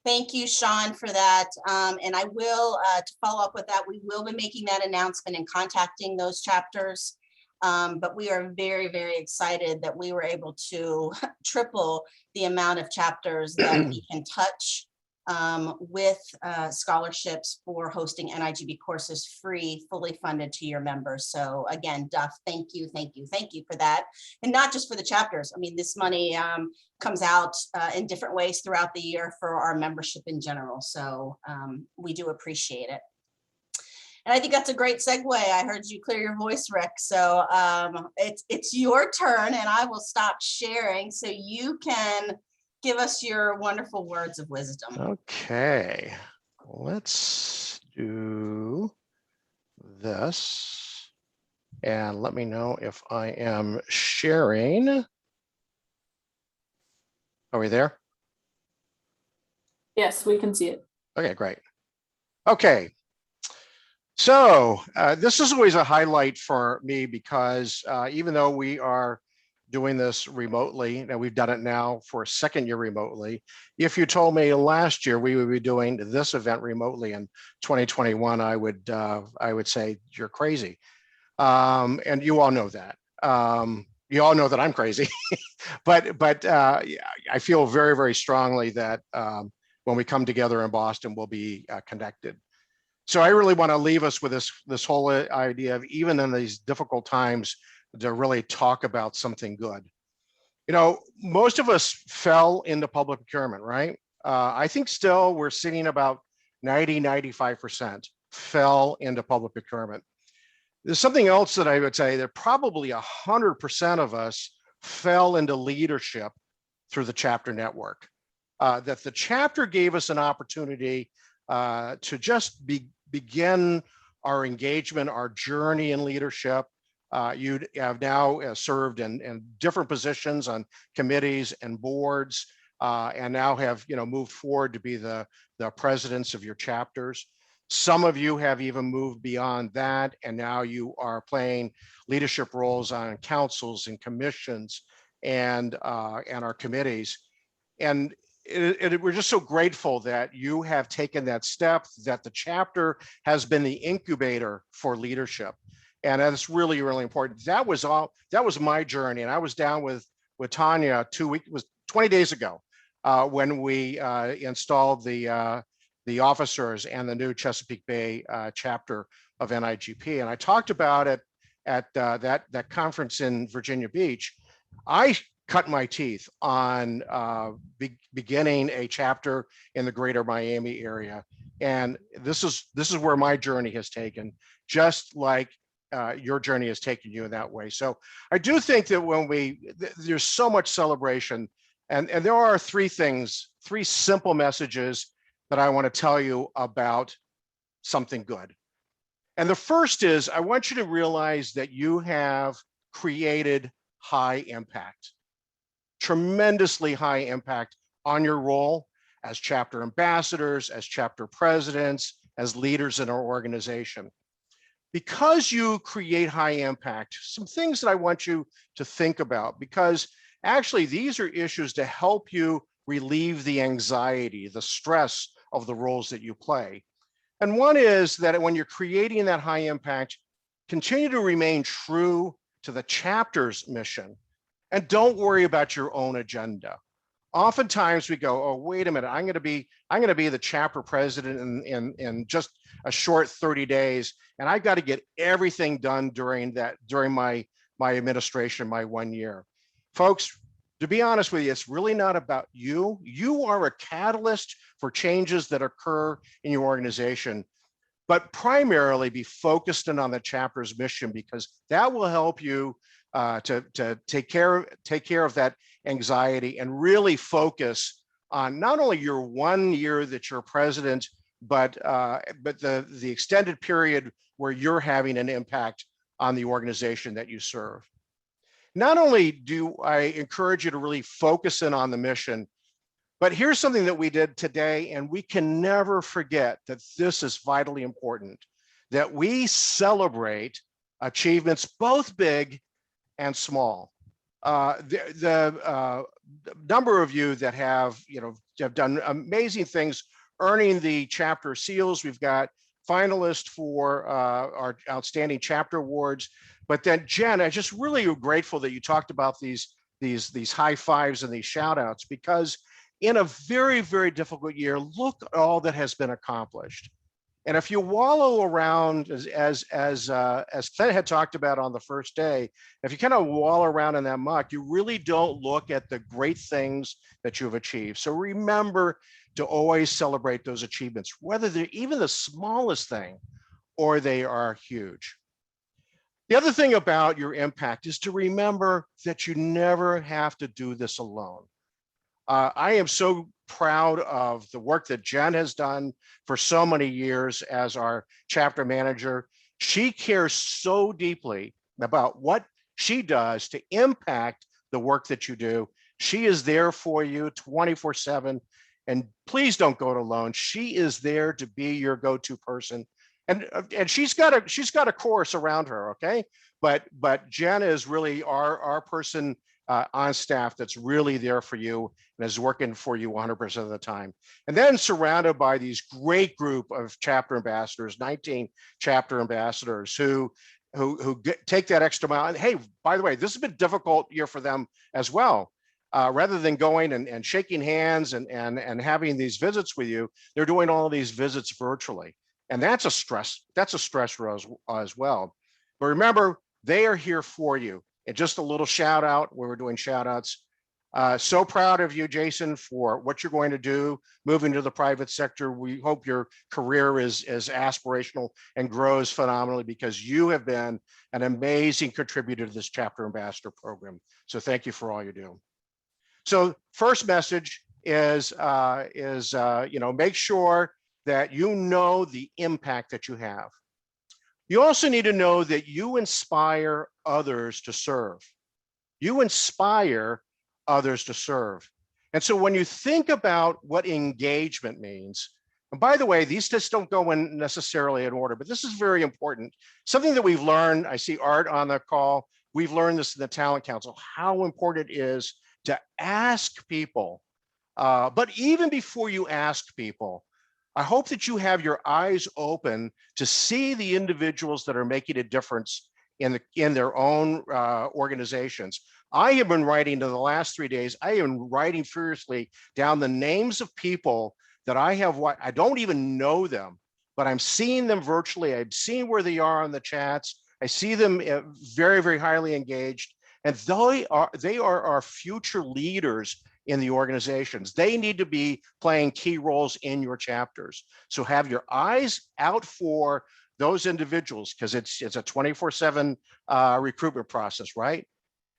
Thank you, Sean, for that. And I will, to follow up with that, we will be making that announcement and contacting those chapters. But we are very, very excited that we were able to triple the amount of chapters that we can touch with scholarships for hosting NIGP courses free, fully funded to your members. So again, Duff, thank you for that. And not just for the chapters. I mean, this money comes out in different ways throughout the year for our membership in general. So we do appreciate it. And I think that's a great segue. I heard you clear your voice, Rick. So it's your turn, and I will stop sharing so you can give us your wonderful words of wisdom. Okay, let's do this. And let me know if I am sharing. Are we there? Yes, we can see it. Okay, great. Okay. So this is always a highlight for me because even though we are doing this remotely, and we've done it now for a second year remotely, if you told me last year we would be doing this event remotely in 2021, I would say you're crazy. And you all know that. You all know that I'm crazy, but I feel very, very strongly that when we come together in Boston, we'll be connected. So I really want to leave us with this whole idea of, even in these difficult times, to really talk about something good. You know, most of us fell into public procurement, right? I think still we're sitting about 95% fell into public procurement. There's something else that I would say, that probably 100% of us fell into leadership through the chapter network. That the chapter gave us an opportunity to just begin our engagement, our journey in leadership. You have now served in different positions on committees and boards, and now have moved forward to be the presidents of your chapters. Some of you have even moved beyond that, and now you are playing leadership roles on councils and commissions and our committees. And we're just so grateful that you have taken that step, that the chapter has been the incubator for leadership. And that's really, really important. That was my journey. And I was down with Tanya 20 days ago when we installed the officers and the new Chesapeake Bay chapter of NIGP. And I talked about it at that conference in Virginia Beach. I cut my teeth on beginning a chapter in the greater Miami area. And this is where my journey has taken, just like your journey has taken you in that way. So I do think that when there's so much celebration, and there are three simple messages that I want to tell you about something good. And the first is, I want you to realize that you have created high impact, tremendously high impact on your role as chapter ambassadors, as chapter presidents, as leaders in our organization. Because you create high impact, some things that I want you to think about, because actually these are issues to help you relieve the anxiety, the stress of the roles that you play. And one is that when you're creating that high impact, continue to remain true to the chapter's mission and don't worry about your own agenda. Oftentimes we go, oh, wait a minute, I'm going to be the chapter president in just a short 30 days. And I've got to get everything done during my administration, my 1 year. Folks, to be honest with you, it's really not about you. You are a catalyst for changes that occur in your organization, but primarily be focused in on the chapter's mission, because that will help you to take care of that anxiety and really focus on not only your 1 year that you're president, but the extended period where you're having an impact on the organization that you serve. Not only do I encourage you to really focus in on the mission, but here's something that we did today, and we can never forget that this is vitally important, that we celebrate achievements both big and small. The number of you that have done amazing things earning the chapter seals. We've got finalists for our outstanding chapter awards. But then Jen, I just really am grateful that you talked about these high fives and these shout outs, because in a very, very difficult year, look at all that has been accomplished. And if you wallow around, as Clint had talked about on the first day, if you kind of wallow around in that muck, you really don't look at the great things that you've achieved. So remember to always celebrate those achievements, whether they're even the smallest thing or they are huge. The other thing about your impact is to remember that you never have to do this alone. I am so proud of the work that Jen has done for so many years as our chapter manager. She cares so deeply about what she does to impact the work that you do. She is there for you 24/7. And please don't go it alone. She is there to be your go-to person. And she's got a chorus around her, okay? But Jen is really our person on staff that's really there for you and is working for you 100% of the time. And then surrounded by these great group of chapter ambassadors, 19 chapter ambassadors who take that extra mile. And hey, by the way, this has been a difficult year for them as well. Rather than going and shaking hands and having these visits with you, they're doing all of these visits virtually. And that's a stressor as well. But remember, they are here for you. And just a little shout out where we're doing shout outs. So proud of you, Jason, for what you're going to do, moving to the private sector. We hope your career is aspirational and grows phenomenally, because you have been an amazing contributor to this chapter ambassador program. So thank you for all you do. So first message is make sure that you know the impact that you have. You also need to know that you inspire others to serve. You inspire others to serve. And so when you think about what engagement means, and by the way, these just don't go in necessarily in order, but this is very important. Something that we've learned, I see Art on the call, we've learned this in the Talent Council, how important it is to ask people. But even before you ask people, I hope that you have your eyes open to see the individuals that are making a difference in their own organizations. I have been writing in the last 3 days, I am writing furiously down the names of people that I don't even know them, but I'm seeing them virtually. I'm seeing where they are on the chats. I see them very, very highly engaged. And they are our future leaders in the organizations. They need to be playing key roles in your chapters. So have your eyes out for those individuals, because it's a 24/7 recruitment process, right?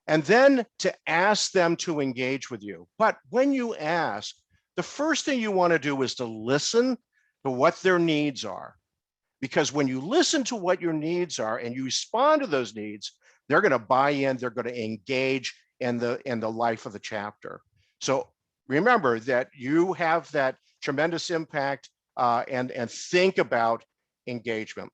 And then to ask them to engage with you. But when you ask, the first thing you want to do is to listen to what their needs are. Because when you listen to what your needs are and you respond to those needs, they're going to buy in, they're going to engage in the life of the chapter. So remember that you have that tremendous impact, and think about engagement.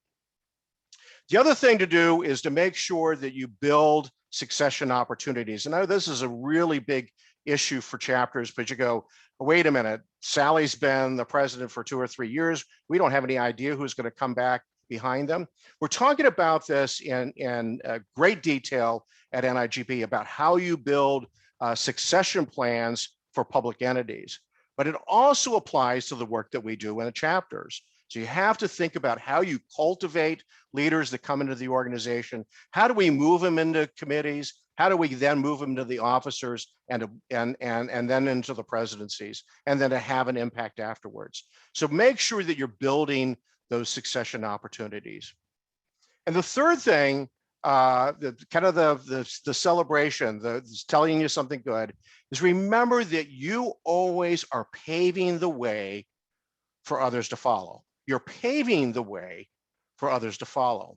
The other thing to do is to make sure that you build succession opportunities. And I know this is a really big issue for chapters, but you go, wait a minute, Sally's been the president for 2 or 3 years. We don't have any idea who's going to come back behind them. We're talking about this in great detail at NIGP about how you build succession plans for public entities. But it also applies to the work that we do in the chapters. So you have to think about how you cultivate leaders that come into the organization. How do we move them into committees? How do we then move them to the officers and then into the presidencies, and then to have an impact afterwards? So make sure that you're building those succession opportunities. And the third thing, the celebration, telling you something good, is remember that you always are paving the way for others to follow. You're paving the way for others to follow.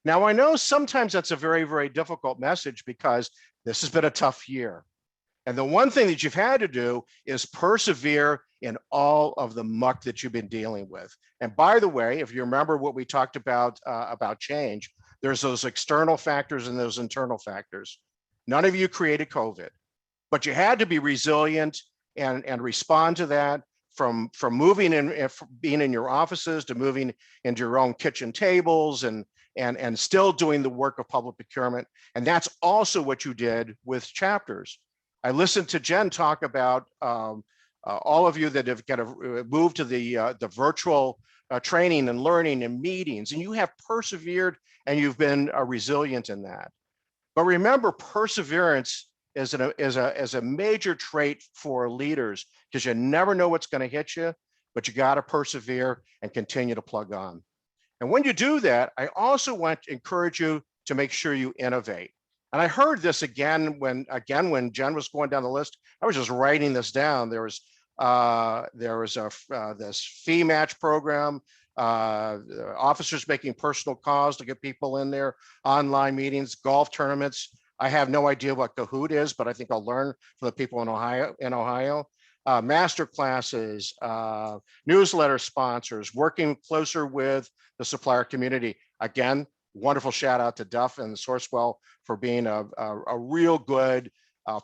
Now, I know sometimes that's a very, very difficult message because this has been a tough year. And the one thing that you've had to do is persevere in all of the muck that you've been dealing with. And by the way, if you remember what we talked about change, there's those external factors and those internal factors. None of you created COVID, but you had to be resilient and respond to that. From moving in, being in your offices, to moving into your own kitchen tables and still doing the work of public procurement. And that's also what you did with chapters. I listened to Jen talk about all of you that have kind of moved to the virtual training and learning and meetings, and you have persevered and you've been resilient in that. But remember, perseverance is a major trait for leaders, because you never know what's going to hit you, but you got to persevere and continue to plug on. And when you do that, I also want to encourage you to make sure you innovate. And I heard this again when Jen was going down the list. I was just writing this down. There was this fee match program, officers making personal calls to get people in there, online meetings, golf tournaments. I have no idea what Kahoot is, but I think I'll learn from the people in Ohio. Master classes, newsletter sponsors, working closer with the supplier community. Again, wonderful shout out to Duff and Sourcewell for being a real good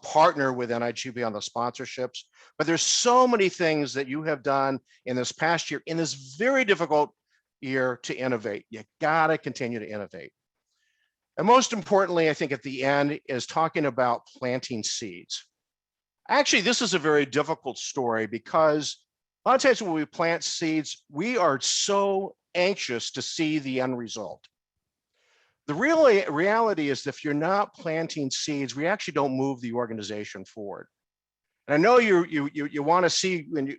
partner with NIGP on the sponsorships. But there's so many things that you have done in this past year, in this very difficult year, to innovate. You gotta continue to innovate. And most importantly, I think at the end is talking about planting seeds. Actually, this is a very difficult story because a lot of times when we plant seeds, we are so anxious to see the end result. The reality is that if you're not planting seeds, we actually don't move the organization forward. And I know you want to see when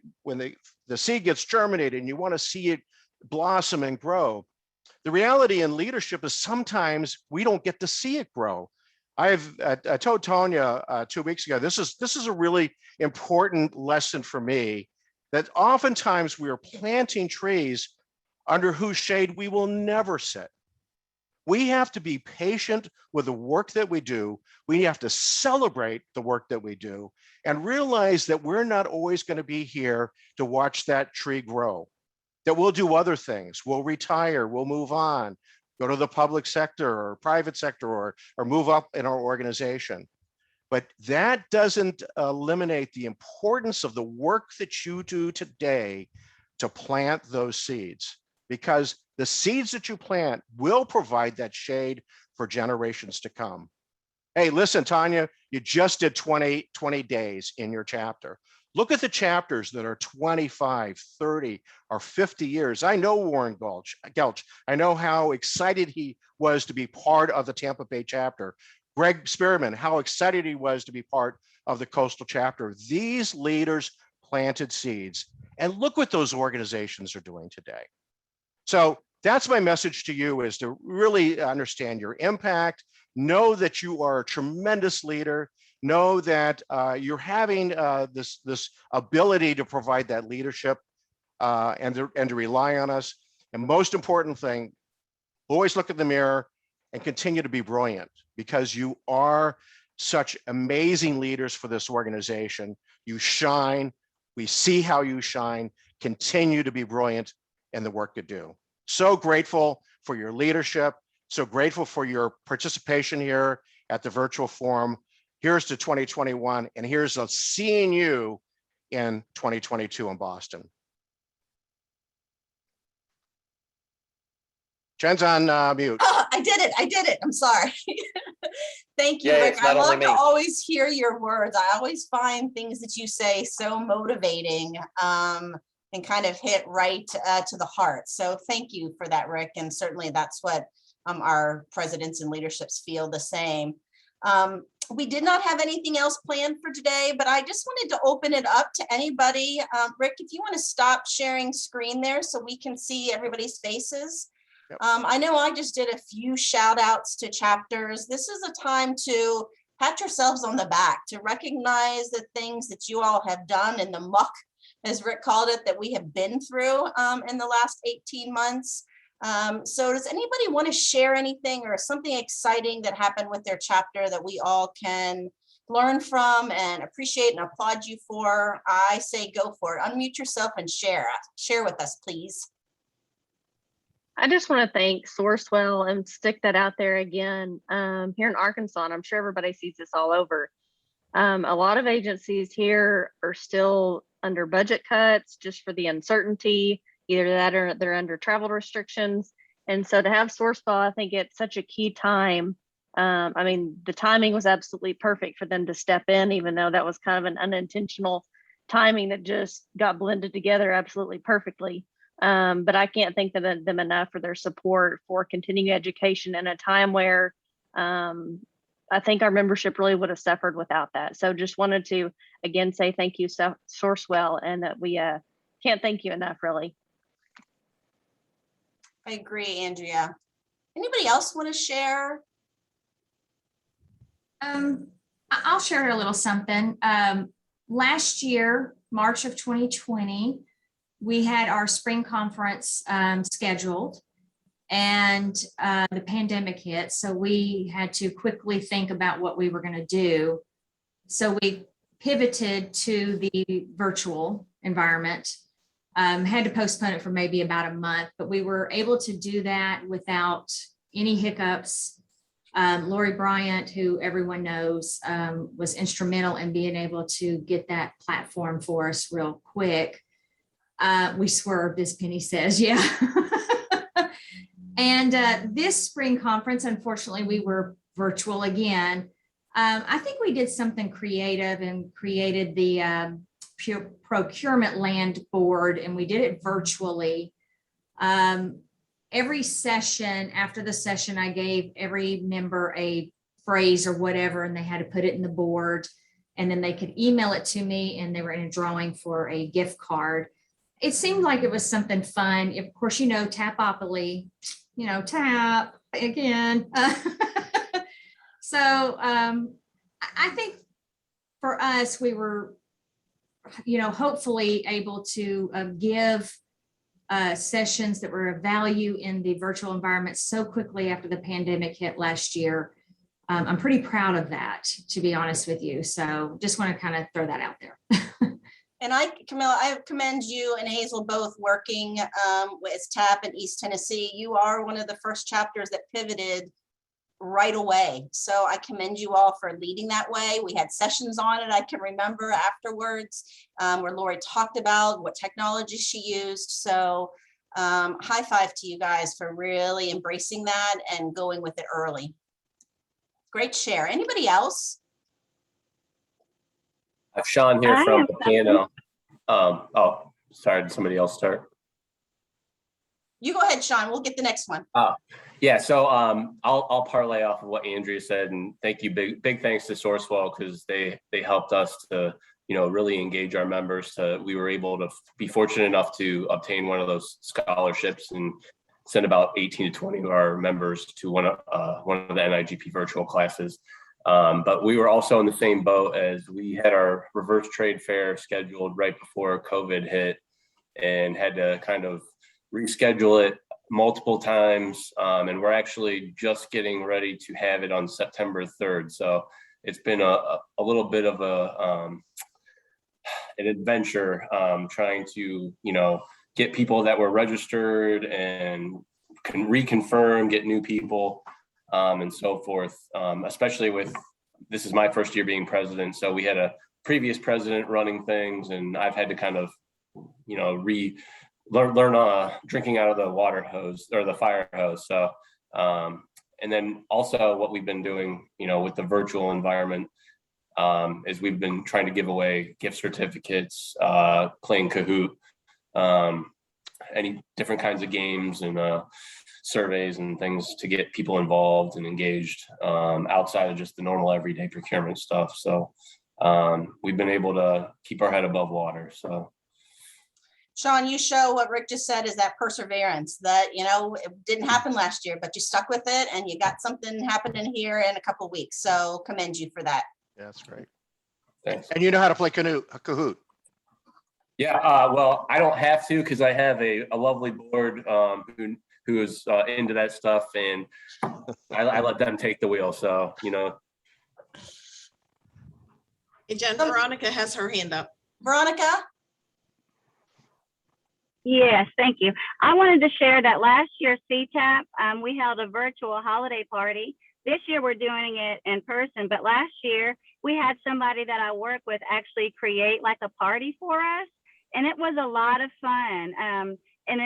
the seed gets germinated and you want to see it blossom and grow. The reality in leadership is sometimes we don't get to see it grow. I told Tonya 2 weeks ago, this is a really important lesson for me, that oftentimes we are planting trees under whose shade we will never sit. We have to be patient with the work that we do. We have to celebrate the work that we do and realize that we're not always going to be here to watch that tree grow, that we'll do other things. We'll retire, we'll move on, go to the public sector or private sector or move up in our organization. But that doesn't eliminate the importance of the work that you do today to plant those seeds, because the seeds that you plant will provide that shade for generations to come. Hey, listen, Tanya, you just did 20 days in your chapter. Look at the chapters that are 25, 30, or 50 years. I know Warren Gelch. I know how excited he was to be part of the Tampa Bay chapter. Greg Spearman, how excited he was to be part of the coastal chapter. These leaders planted seeds, and look what those organizations are doing today. So that's my message to you, is to really understand your impact, know that you are a tremendous leader, know that you're having this ability to provide that leadership and to rely on us. And most important thing, always look in the mirror and continue to be brilliant, because you are such amazing leaders for this organization. You shine. We see how you shine. Continue to be brilliant in the work you do. So grateful for your leadership. So grateful for your participation here at the virtual forum. Here's to 2021, and here's to seeing you in 2022 in Boston. Jen's on mute. Oh, I did it. I'm sorry. Thank you, Yay, Rick. it's I not only love to me. always hear your words. I always find things that you say so motivating and kind of hit right to the heart. So thank you for that, Rick. And certainly that's what our presidents and leaderships feel the same. We did not have anything else planned for today, but I just wanted to open it up to anybody. Rick, if you want to stop sharing screen there so we can see everybody's faces. Yep. I know I just did a few shout outs to chapters. This is a time to pat yourselves on the back, to recognize the things that you all have done and the muck, as Rick called it, that we have been through in the last 18 months. So does anybody want to share anything or something exciting that happened with their chapter that we all can learn from and appreciate and applaud you for? I say go for it. Unmute yourself and share with us, please. I just want to thank Sourcewell and stick that out there again. Here in Arkansas, and I'm sure everybody sees this all over. A lot of agencies here are still under budget cuts just for the uncertainty, either that or they're under travel restrictions. And so to have Sourcewell, I think it's such a key time. I mean, the timing was absolutely perfect for them to step in, even though that was kind of an unintentional timing that just got blended together absolutely perfectly. But I can't thank them enough for their support for continuing education in a time where I think our membership really would have suffered without that. So just wanted to, again, say thank you, Sourcewell, and that we can't thank you enough, really. I agree, Andrea. Anybody else want to share? I'll share a little something. Last year, March of 2020, we had our spring conference scheduled, and the pandemic hit. So we had to quickly think about what we were going to do. So we pivoted to the virtual environment. Had to postpone it for maybe about a month, but we were able to do that without any hiccups. Lori Bryant, who everyone knows, was instrumental in being able to get that platform for us real quick. We swerved, as Penny says, yeah. And this spring conference, unfortunately, we were virtual again. I think we did something creative and created the procurement land board, and we did it virtually. Every session, after the session, I gave every member a phrase or whatever, and they had to put it in the board, and then they could email it to me, and they were in a drawing for a gift card. It seemed like it was something fun. Of course, you know, Tapopoly, you know, tap again. So I think for us, we were, you know, hopefully able to give sessions that were of value in the virtual environment so quickly after the pandemic hit last year. I'm pretty proud of that, to be honest with you. So just want to kind of throw that out there. And Camilla, I commend you and Hazel both working with TAP in East Tennessee. You are one of the first chapters that pivoted right away. So I commend you all for leading that way. We had sessions on it, I can remember afterwards, where Lori talked about what technology she used. So high five to you guys for really embracing that and going with it early. Great share. Anybody else? Sean here from Piano. Oh, sorry, did somebody else start? You go ahead, Sean. We'll get the next one. Yeah, so I'll parlay off of what Andrea said, and thank you, big thanks to Sourcewell, because they helped us to really engage our members. We were able to be fortunate enough to obtain one of those scholarships and send about 18 to 20 of our members to one of the NIGP virtual classes. But we were also in the same boat, as we had our reverse trade fair scheduled right before COVID hit, and had to kind of reschedule it multiple times. And we're actually just getting ready to have it on September 3rd. So it's been a little bit of an adventure, trying to, get people that were registered and can reconfirm, get new people, and so forth. Especially with, this is my first year being president. So we had a previous president running things, and I've had to kind of, learn drinking out of the water hose or the fire hose. So, and then also what we've been doing, with the virtual environment, is we've been trying to give away gift certificates, playing Kahoot, any different kinds of games and surveys and things to get people involved and engaged, outside of just the normal everyday procurement stuff. So we've been able to keep our head above water. So. Sean, you show what Rick just said is that perseverance that, it didn't happen last year, but you stuck with it and you got something happening here in a couple of weeks. So commend you for that. Yeah, that's great. Thanks. And you know how to play Kahoot. Yeah, well, I don't have to, because I have a lovely board who is into that stuff, and I let them take the wheel. So, Hey, Jen, Veronica has her hand up. Veronica? Yes, thank you. I wanted to share that last year CTAP, we held a virtual holiday party. This year we're doing it in person, but last year we had somebody that I work with actually create like a party for us, and it was a lot of fun. And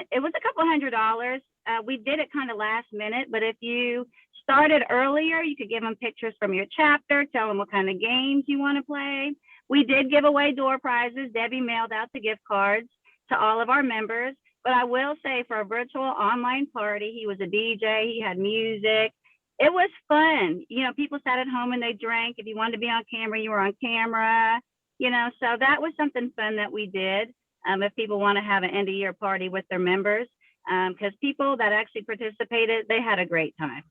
it was a couple $100. We did it kind of last minute, but if you started earlier, you could give them pictures from your chapter, tell them what kind of games you want to play. We did give away door prizes. Debbie mailed out the gift cards to all of our members. But I will say, for a virtual online party, he was a DJ, he had music. It was fun. People sat at home and they drank. If you wanted to be on camera, you were on camera, so that was something fun that we did. If people want to have an end of year party with their members, because people that actually participated, they had a great time.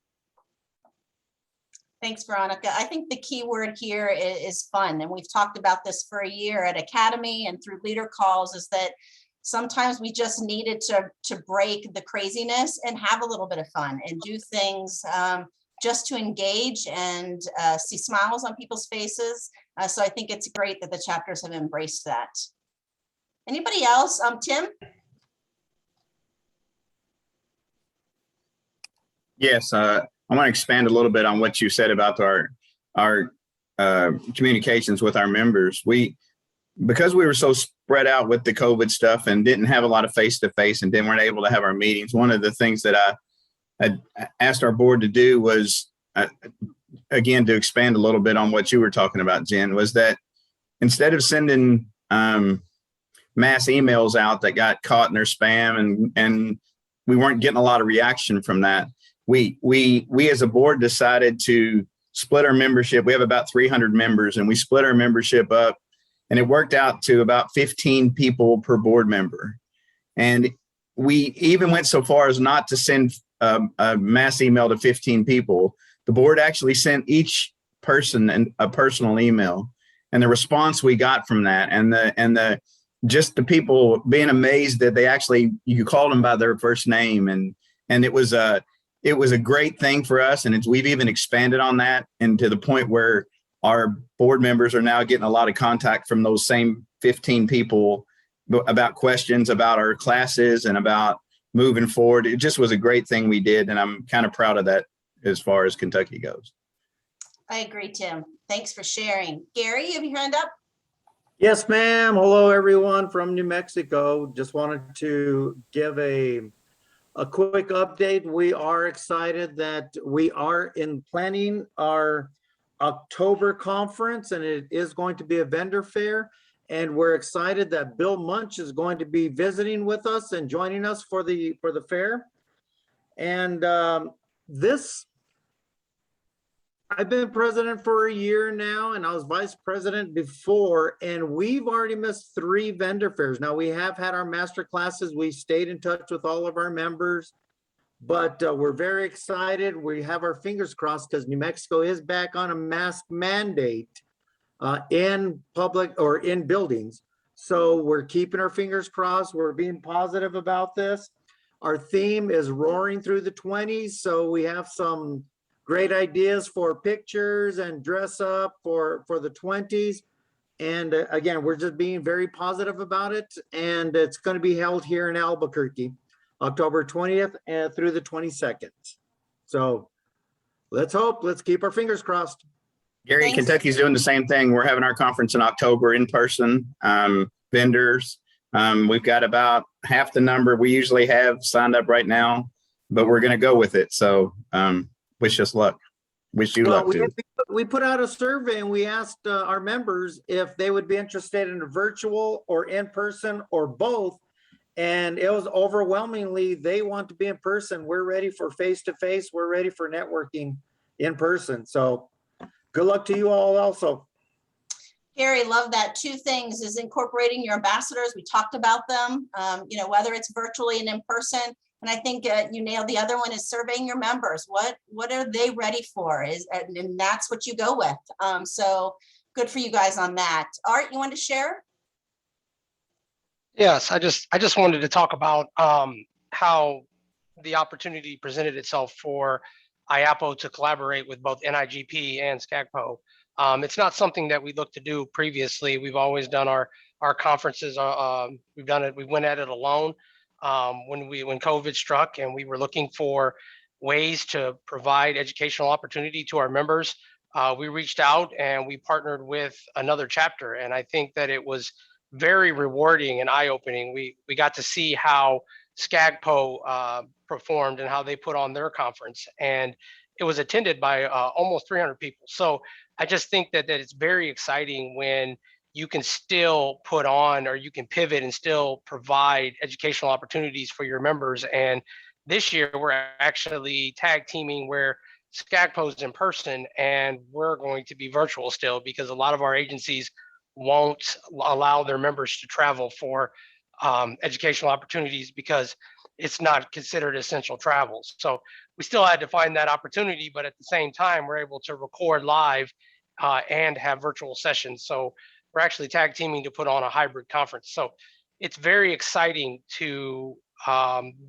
Thanks, Veronica. I think the key word here is fun. And we've talked about this for a year at Academy and through leader calls, is that sometimes we just needed to break the craziness and have a little bit of fun and do things just to engage and see smiles on people's faces. So I think it's great that the chapters have embraced that. Anybody else? Tim? Yes, I want to expand a little bit on what you said about our communications with our members. Because we were so spread out with the COVID stuff and didn't have a lot of face-to-face and weren't able to have our meetings, one of the things that I asked our board to do was, again, to expand a little bit on what you were talking about, Jen, was that instead of sending mass emails out that got caught in their spam and we weren't getting a lot of reaction from that, we as a board decided to split our membership. We have about 300 members, and we split our membership up, and it worked out to about 15 people per board member. And we even went so far as not to send a mass email to 15 people. The board actually sent each person a personal email, and the response we got from that, and just the people being amazed that they actually, you called them by their first name, and it was a great thing for us. And we've even expanded on that, and to the point where our board members are now getting a lot of contact from those same 15 people about questions about our classes and about moving forward. It just was a great thing we did, and I'm kind of proud of that as far as Kentucky goes. I agree, Tim. Thanks for sharing. Gary, you have your hand up? Yes, ma'am. Hello, everyone from New Mexico. Just wanted to give a quick update. We are excited that we are in planning our October conference, and it is going to be a vendor fair. And we're excited that Bill Munch is going to be visiting with us and joining us for the fair. And I've been president for a year now, and I was vice president before, and we've already missed 3 vendor fairs. Now, we have had our master classes. We stayed in touch with all of our members, but we're very excited. We have our fingers crossed because New Mexico is back on a mask mandate in public or in buildings. So we're keeping our fingers crossed. We're being positive about this. Our theme is roaring through the 20s. So we have some great ideas for pictures and dress up for the 20s. And again, we're just being very positive about it. And it's going to be held here in Albuquerque, October 20th and through the 22nd. So let's keep our fingers crossed. Gary, Thanks. Kentucky's doing the same thing. We're having our conference in October in person, vendors. We've got about half the number we usually have signed up right now, but we're going to go with it. So wish us luck. Wish you luck too. We put out a survey and we asked our members if they would be interested in a virtual or in person or both. And it was overwhelmingly, they want to be in person. We're ready for face-to-face. We're ready for networking in person. So good luck to you all also. Gary, love that. 2 things is incorporating your ambassadors. We talked about them, whether it's virtually and in person. And I think you nailed the other one is surveying your members. What are they ready for? And that's what you go with. So good for you guys on that. Art, you want to share? Yes, I just wanted to talk about how the opportunity presented itself for IAPO to collaborate with both NIGP and SCAGPO. It's not something that we looked to do previously. We've always done our conferences. We went at it alone when COVID struck, and we were looking for ways to provide educational opportunity to our members. We reached out and we partnered with another chapter, and I think that it was very rewarding and eye-opening. We got to see how SCAGPO performed and how they put on their conference, and it was attended by almost 300 people. So I just think that it's very exciting when you can still put on, or you can pivot and still provide educational opportunities for your members. And this year we're actually tag teaming where SCAGPO is in person and we're going to be virtual still, because a lot of our agencies won't allow their members to travel for educational opportunities because it's not considered essential travel. So we still had to find that opportunity, but at the same time, we're able to record live and have virtual sessions. So we're actually tag teaming to put on a hybrid conference. So it's very exciting to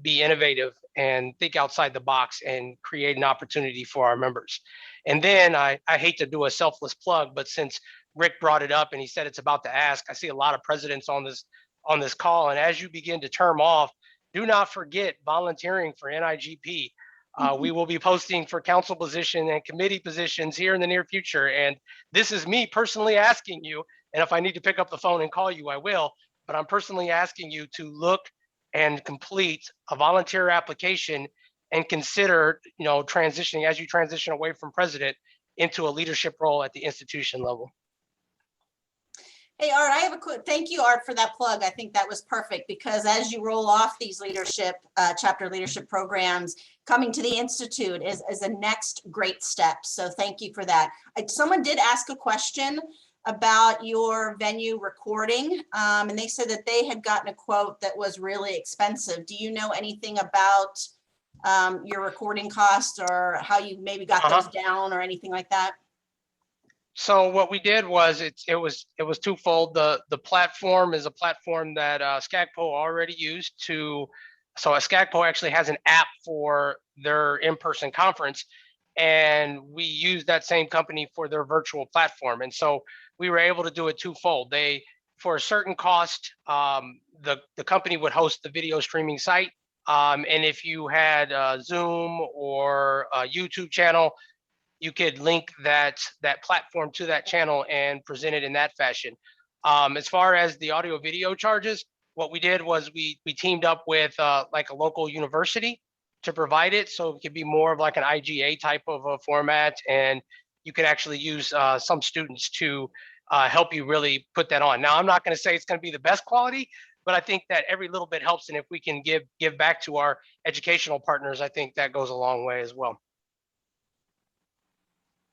be innovative and think outside the box and create an opportunity for our members. And then I hate to do a selfless plug, but since Rick brought it up and he said it's about to ask, I see a lot of presidents on this call. And as you begin to term off, do not forget volunteering for NIGP. We will be posting for council position and committee positions here in the near future. And this is me personally asking you, and if I need to pick up the phone and call you, I will, but I'm personally asking you to look and complete a volunteer application and consider, transitioning as you transition away from president into a leadership role at the institution level. Hey, Art, I have a quick, thank you, Art, for that plug. I think that was perfect because as you roll off these chapter leadership programs, coming to the Institute is a next great step. So thank you for that. Someone did ask a question about your venue recording, and they said that they had gotten a quote that was really expensive. Do you know anything about your recording costs or how you maybe got those down or anything like that? So what we did was it was twofold. The platform is a platform that SCAGPO already used so SCAGPO actually has an app for their in-person conference, and we use that same company for their virtual platform. And so we were able to do it twofold. For a certain cost, the company would host the video streaming site. And if you had Zoom or a YouTube channel, you could link that platform to that channel and present it in that fashion. As far as the audio video charges, what we did was we teamed up with like a local university to provide it. So it could be more of like an IGA type of a format. And you could actually use some students to help you really put that on. Now, I'm not going to say it's going to be the best quality, but I think that every little bit helps. And if we can give back to our educational partners, I think that goes a long way as well.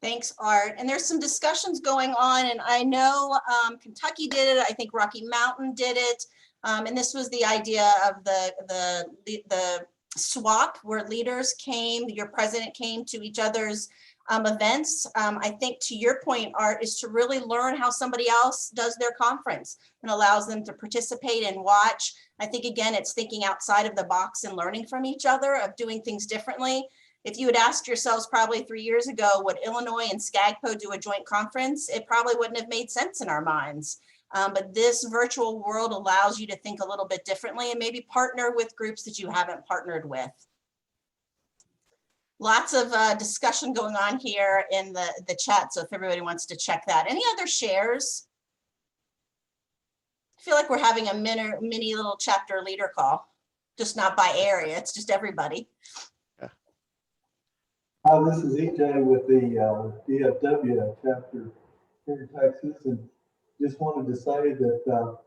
Thanks, Art. And there's some discussions going on, and I know Kentucky did it. I think Rocky Mountain did it. And this was the idea of the swap where leaders came, your president came to each other's events. I think to your point, Art, is to really learn how somebody else does their conference and allows them to participate and watch. I think, again, it's thinking outside of the box and learning from each other of doing things differently. If you had asked yourselves probably 3 years ago, would Illinois and SCAGPO do a joint conference? It probably wouldn't have made sense in our minds. But this virtual world allows you to think a little bit differently and maybe partner with groups that you haven't partnered with. Lots of discussion going on here in the chat, so if everybody wants to check that. Any other shares? I feel like we're having a mini little chapter leader call, just not by area, it's just everybody. Hi, this is EJ with the DFW chapter here in Texas, and just wanted to say that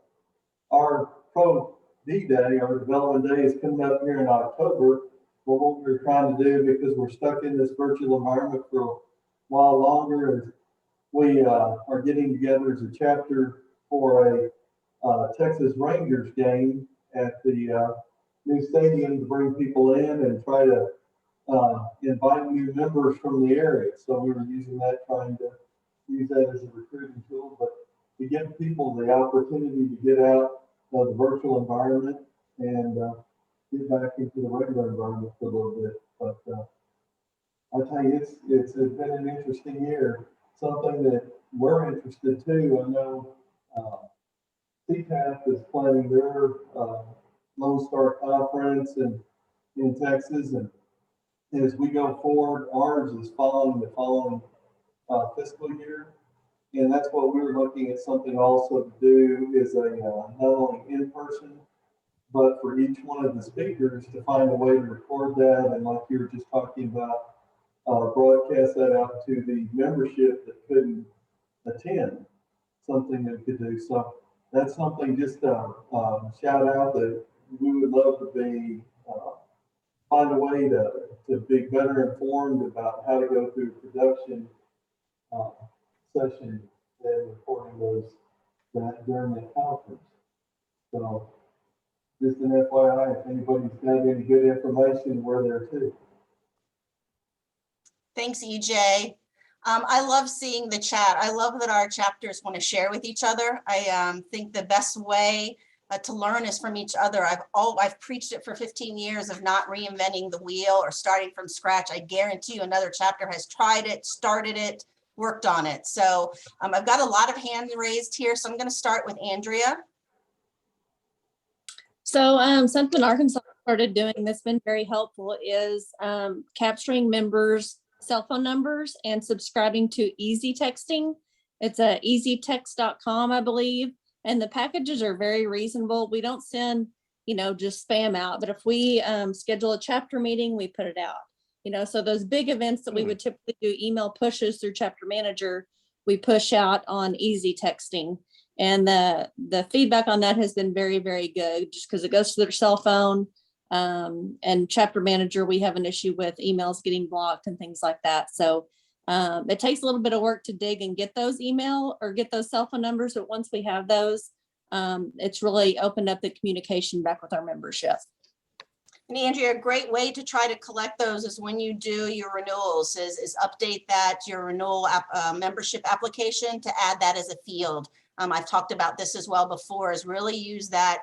our Pro D-Day, our development day, is coming up here in October. But what we're trying to do, because we're stuck in this virtual environment for a while longer, is we are getting together as a chapter for a Texas Rangers game at the new stadium to bring people in and try to invite new members from the area. So we were using that, trying to use that as a recruiting tool, but to give people the opportunity to get out of the virtual environment and get back into the regular environment for a little bit. But I tell you, it's been an interesting year. Something that we're interested too. I know CTAP is planning their Lone Star Conference in Texas, and as we go forward, ours is following the following fiscal year. And that's what we were looking at, something also to do is not only in person, but for each one of the speakers to find a way to record that. And like you were just talking about, broadcast that out to the membership that couldn't attend, something that we could do. So that's something, just shout out that we would love to be, find a way to be better informed about how to go through production session and recording those during the conference. So just an FYI, if anybody's got any good information, we're there too. Thanks, EJ. I love seeing the chat. I love that our chapters want to share with each other. I think the best way to learn is from each other. I've preached it for 15 years of not reinventing the wheel or starting from scratch. I guarantee you another chapter has tried it, started it, worked on it. So I've got a lot of hands raised here. So I'm going to start with Andrea. So something Arkansas started doing that's been very helpful is capturing members' cell phone numbers and subscribing to easy texting. It's easytext.com, I believe. And the packages are very reasonable. We don't send, just spam out, but if we schedule a chapter meeting, we put it out. So those big events that we would typically do email pushes through chapter manager, we push out on easy texting. And the feedback on that has been very, very good, just because it goes to their cell phone. And chapter manager, we have an issue with emails getting blocked and things like that. So it takes a little bit of work to dig and get those email or get those cell phone numbers. But once we have those, it's really opened up the communication back with our membership. And Andrea, a great way to try to collect those is when you do your renewals is update that, your renewal membership application, to add that as a field. I've talked about this as well before, is really use that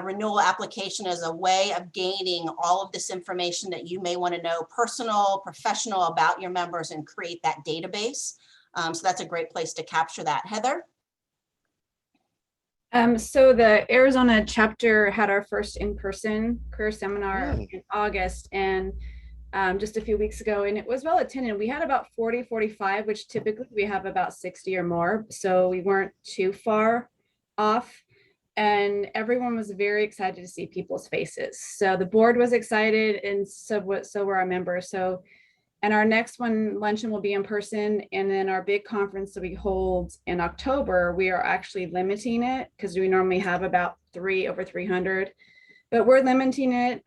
renewal application as a way of gaining all of this information that you may want to know, personal, professional, about your members, and create that database. So that's a great place to capture that. Heather? So the Arizona chapter had our first in-person career seminar in August, and just a few weeks ago, and it was well attended. We had about 40, 45, which typically we have about 60 or more. So we weren't too far off, and everyone was very excited to see people's faces. So the board was excited, and so were our members. So, and our next luncheon will be in person. And then our big conference that we hold in October, we are actually limiting it because we normally have about over 300, but we're limiting it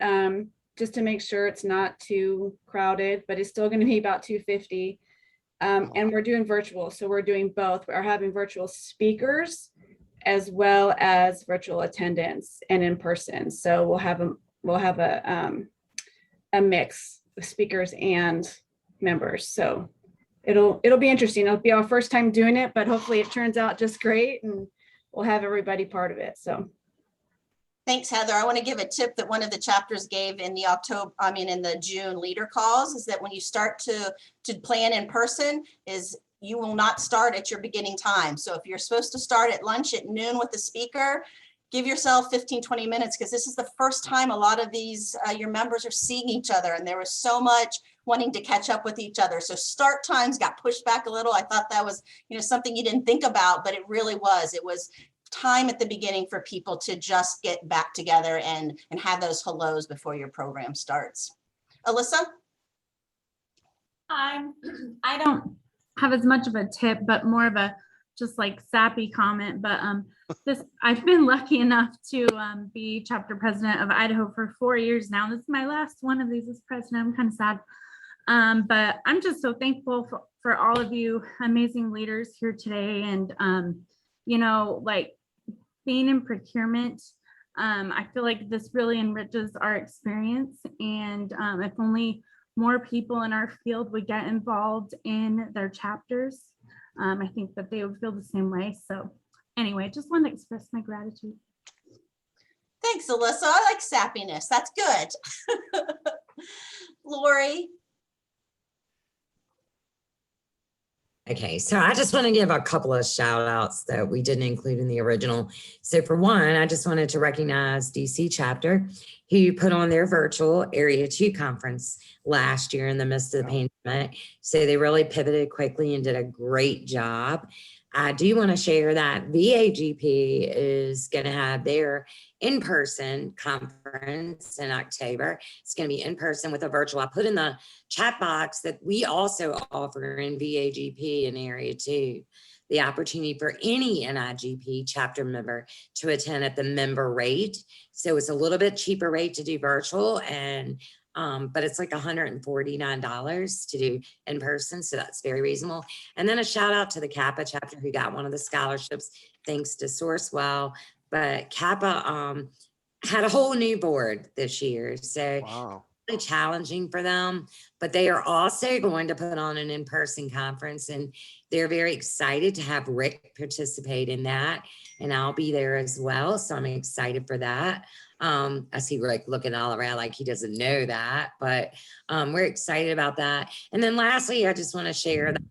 just to make sure it's not too crowded, but it's still going to be about 250. And we're doing virtual. So we're doing both. We're having virtual speakers as well as virtual attendance and in person. So we'll have a mix of speakers and members. So it'll be interesting. It'll be our first time doing it, but hopefully it turns out just great and we'll have everybody part of it. So Thanks, Heather. I want to give a tip that one of the chapters gave in the June leader calls, is that when you start to plan in person, is you will not start at your beginning time. So if you're supposed to start at lunch at noon with the speaker, give yourself 15, 20 minutes, because this is the first time a lot of these, your members are seeing each other, and there was so much wanting to catch up with each other. So start times got pushed back a little. I thought that was, something you didn't think about, but it really was. It was time at the beginning for people to just get back together and have those hellos before your program starts. Alyssa? I don't have as much of a tip, but more of a just like sappy comment. But I've been lucky enough to be chapter president of Idaho for 4 years now. This is my last one of these as president. I'm kind of sad. But I'm just so thankful for all of you amazing leaders here today. And like being in procurement, I feel like this really enriches our experience. And if only more people in our field would get involved in their chapters, I think that they would feel the same way. So anyway, just wanted to express my gratitude. Thanks, Alyssa. I like sappiness. That's good. Lori? Okay, so I just want to give a couple of shout outs that we didn't include in the original. So for one, I just wanted to recognize DC chapter, who put on their virtual Area 2 conference last year in the midst of the pandemic. So they really pivoted quickly and did a great job. I do want to share that VAGP is going to have their in-person conference in October. It's going to be in person with a virtual. I put in the chat box that we also offer in VAGP in Area 2 the opportunity for any NIGP chapter member to attend at the member rate. So it's a little bit cheaper rate to do virtual, and but it's like $149 to do in person. So that's very reasonable. And then a shout out to the Kappa chapter who got one of the scholarships, thanks to Sourcewell. But Kappa had a whole new board this year. So wow. Really challenging for them, but they are also going to put on an in-person conference, and they're very excited to have Rick participate in that. And I'll be there as well. So I'm excited for that. I see Rick looking all around like he doesn't know that, but we're excited about that. And then lastly, I just want to share that,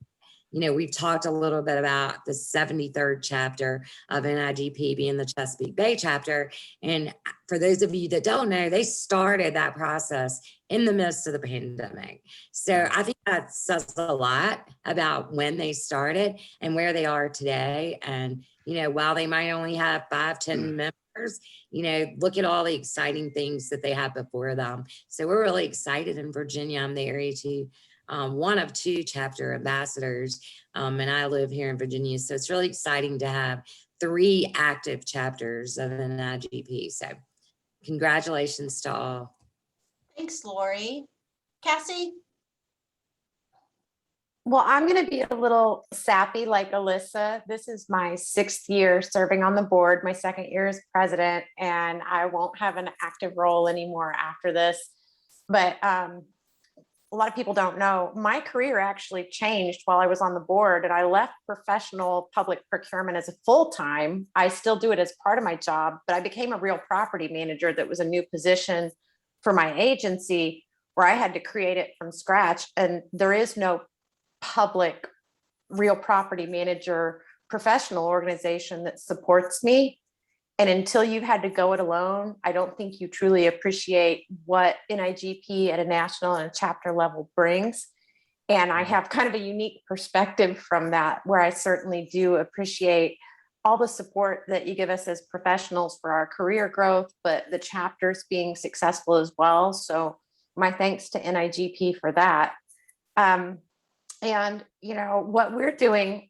we've talked a little bit about the 73rd chapter of NIGP being the Chesapeake Bay chapter. And for those of you that don't know, they started that process in the midst of the pandemic. So I think that says a lot about when they started and where they are today. And, while they might only have 5-10 members, look at all the exciting things that they have before them. So we're really excited in Virginia. I'm the Area 2 one of 2 chapter ambassadors, and I live here in Virginia. So it's really exciting to have 3 active chapters of NIGP. So congratulations to all. Thanks, Lori. Cassie? Well, I'm going to be a little sappy like Alyssa. This is my 6th year serving on the board, my 2nd year as president, and I won't have an active role anymore after this. But a lot of people don't know, my career actually changed while I was on the board, and I left professional public procurement as a full-time. I still do it as part of my job, but I became a real property manager. That was a new position for my agency where I had to create it from scratch. And there is no public real property manager professional organization that supports me. And until you've had to go it alone, I don't think you truly appreciate what NIGP at a national and a chapter level brings. And I have kind of a unique perspective from that, where I certainly do appreciate all the support that you give us as professionals for our career growth, but the chapters being successful as well. So my thanks to NIGP for that. And, what we're doing,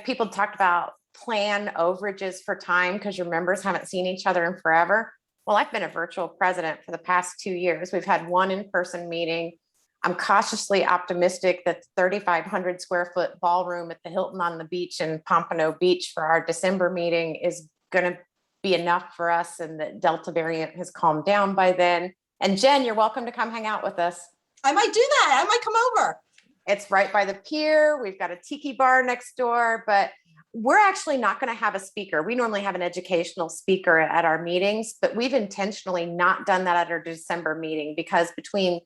people talked about plan overages for time because your members haven't seen each other in forever. Well, I've been a virtual president for the past 2 years. We've had 1 in-person meeting. I'm cautiously optimistic that the 3,500 square foot ballroom at the Hilton on the Beach in Pompano Beach for our December meeting is going to be enough for us, and that Delta variant has calmed down by then. And Jen, you're welcome to come hang out with us. I might do that. I might come over. It's right by the pier. We've got a tiki bar next door, but we're actually not going to have a speaker. We normally have an educational speaker at our meetings, but we've intentionally not done that at our December meeting, because between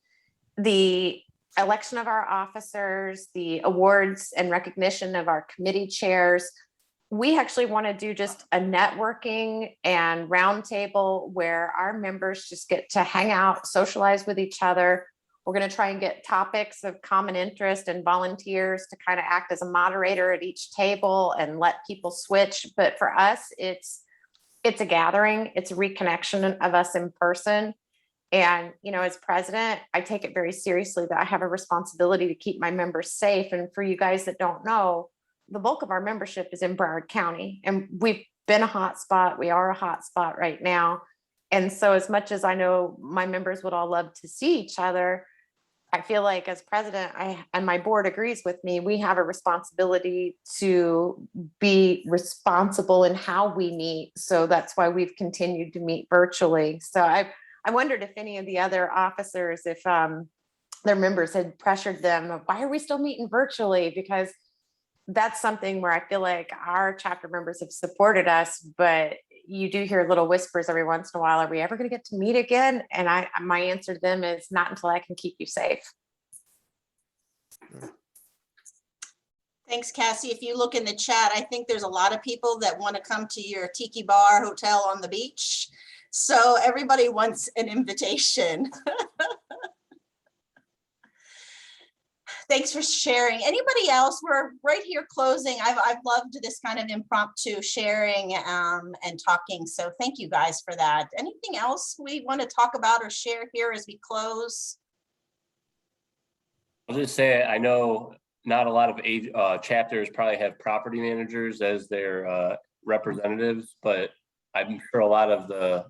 the election of our officers, the awards and recognition of our committee chairs, we actually want to do just a networking and roundtable where our members just get to hang out, socialize with each other. We're going to try and get topics of common interest and volunteers to kind of act as a moderator at each table and let people switch. But for us, it's a gathering. It's a reconnection of us in person. And, you know, as president, I take it very seriously that I have a responsibility to keep my members safe. And for you guys that don't know, the bulk of our membership is in Broward County, and we've been a hot spot. We are a hot spot right now. And so as much as I know my members would all love to see each other, I feel like as president, and my board agrees with me, we have a responsibility to be responsible in how we meet. So that's why we've continued to meet virtually. So I wondered if any of the other officers, if their members had pressured them, why are we still meeting virtually? Because that's something where I feel like our chapter members have supported us, but you do hear little whispers every once in a while. Are we ever going to get to meet again? And my answer to them is not until I can keep you safe. Thanks, Cassie. If you look in the chat, I think there's a lot of people that want to come to your tiki bar hotel on the beach. So everybody wants an invitation. Thanks for sharing. Anybody else? We're right here closing. I've loved this kind of impromptu sharing and talking. So thank you guys for that. Anything else we want to talk about or share here as we close? I'll just say, I know not a lot of chapters probably have property managers as their representatives, but I'm sure a lot of the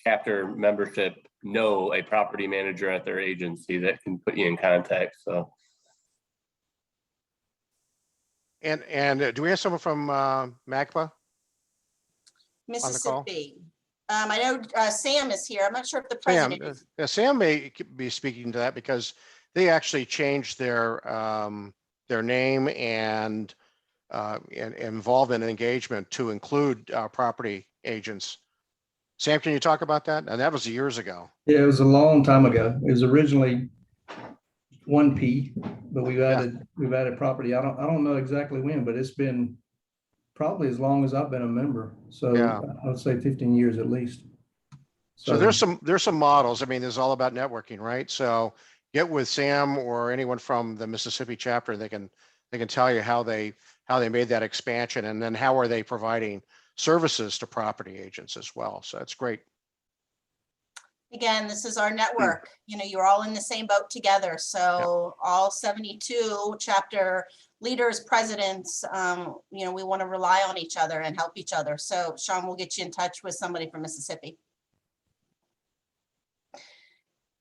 chapter membership know a property manager at their agency that can put you in contact. So. And do we have someone from MACPA? Mississippi. I know Sam is here. I'm not sure if the president is. Sam may be speaking to that, because they actually changed their name and involvement and engagement to include property agents. Sam, can you talk about that? And that was years ago. Yeah, it was a long time ago. It was originally 1P, but we've added property. I don't know exactly when, but it's been probably as long as I've been a member. So yeah. I would say 15 years at least. So there's some models. I mean, it's all about networking, right? So get with Sam or anyone from the Mississippi chapter. They can tell you how they made that expansion, and then how are they providing services to property agents as well. So that's great. Again, this is our network. You know, you're all in the same boat together. So all 72 chapter leaders, presidents, you know, we want to rely on each other and help each other. So Sean will get you in touch with somebody from Mississippi.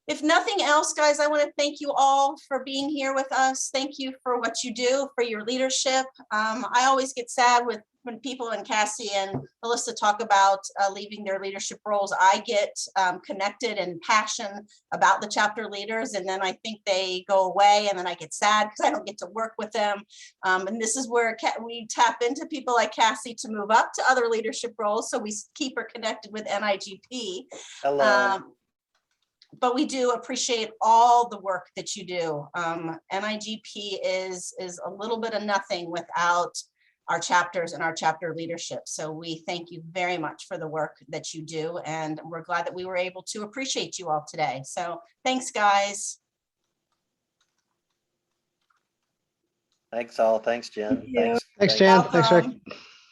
If nothing else, guys, I want to thank you all for being here with us. Thank you for what you do, for your leadership. I always get sad when people, and Cassie and Melissa, talk about leaving their leadership roles. I get connected and passionate about the chapter leaders, and then I think they go away, and then I get sad because I don't get to work with them. And this is where we tap into people like Cassie to move up to other leadership roles, so we keep her connected with NIGP. Hello. But we do appreciate all the work that you do. NIGP is a little bit of nothing without our chapters and our chapter leadership. So we thank you very much for the work that you do. And we're glad that we were able to appreciate you all today. So thanks, guys. Thanks all. Thanks, Jen. Thanks, Jen. Thanks, Rick.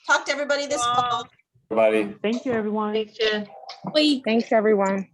Talk to everybody this fall. Everybody. Thank you, everyone. Thanks, Jen. Thanks, everyone.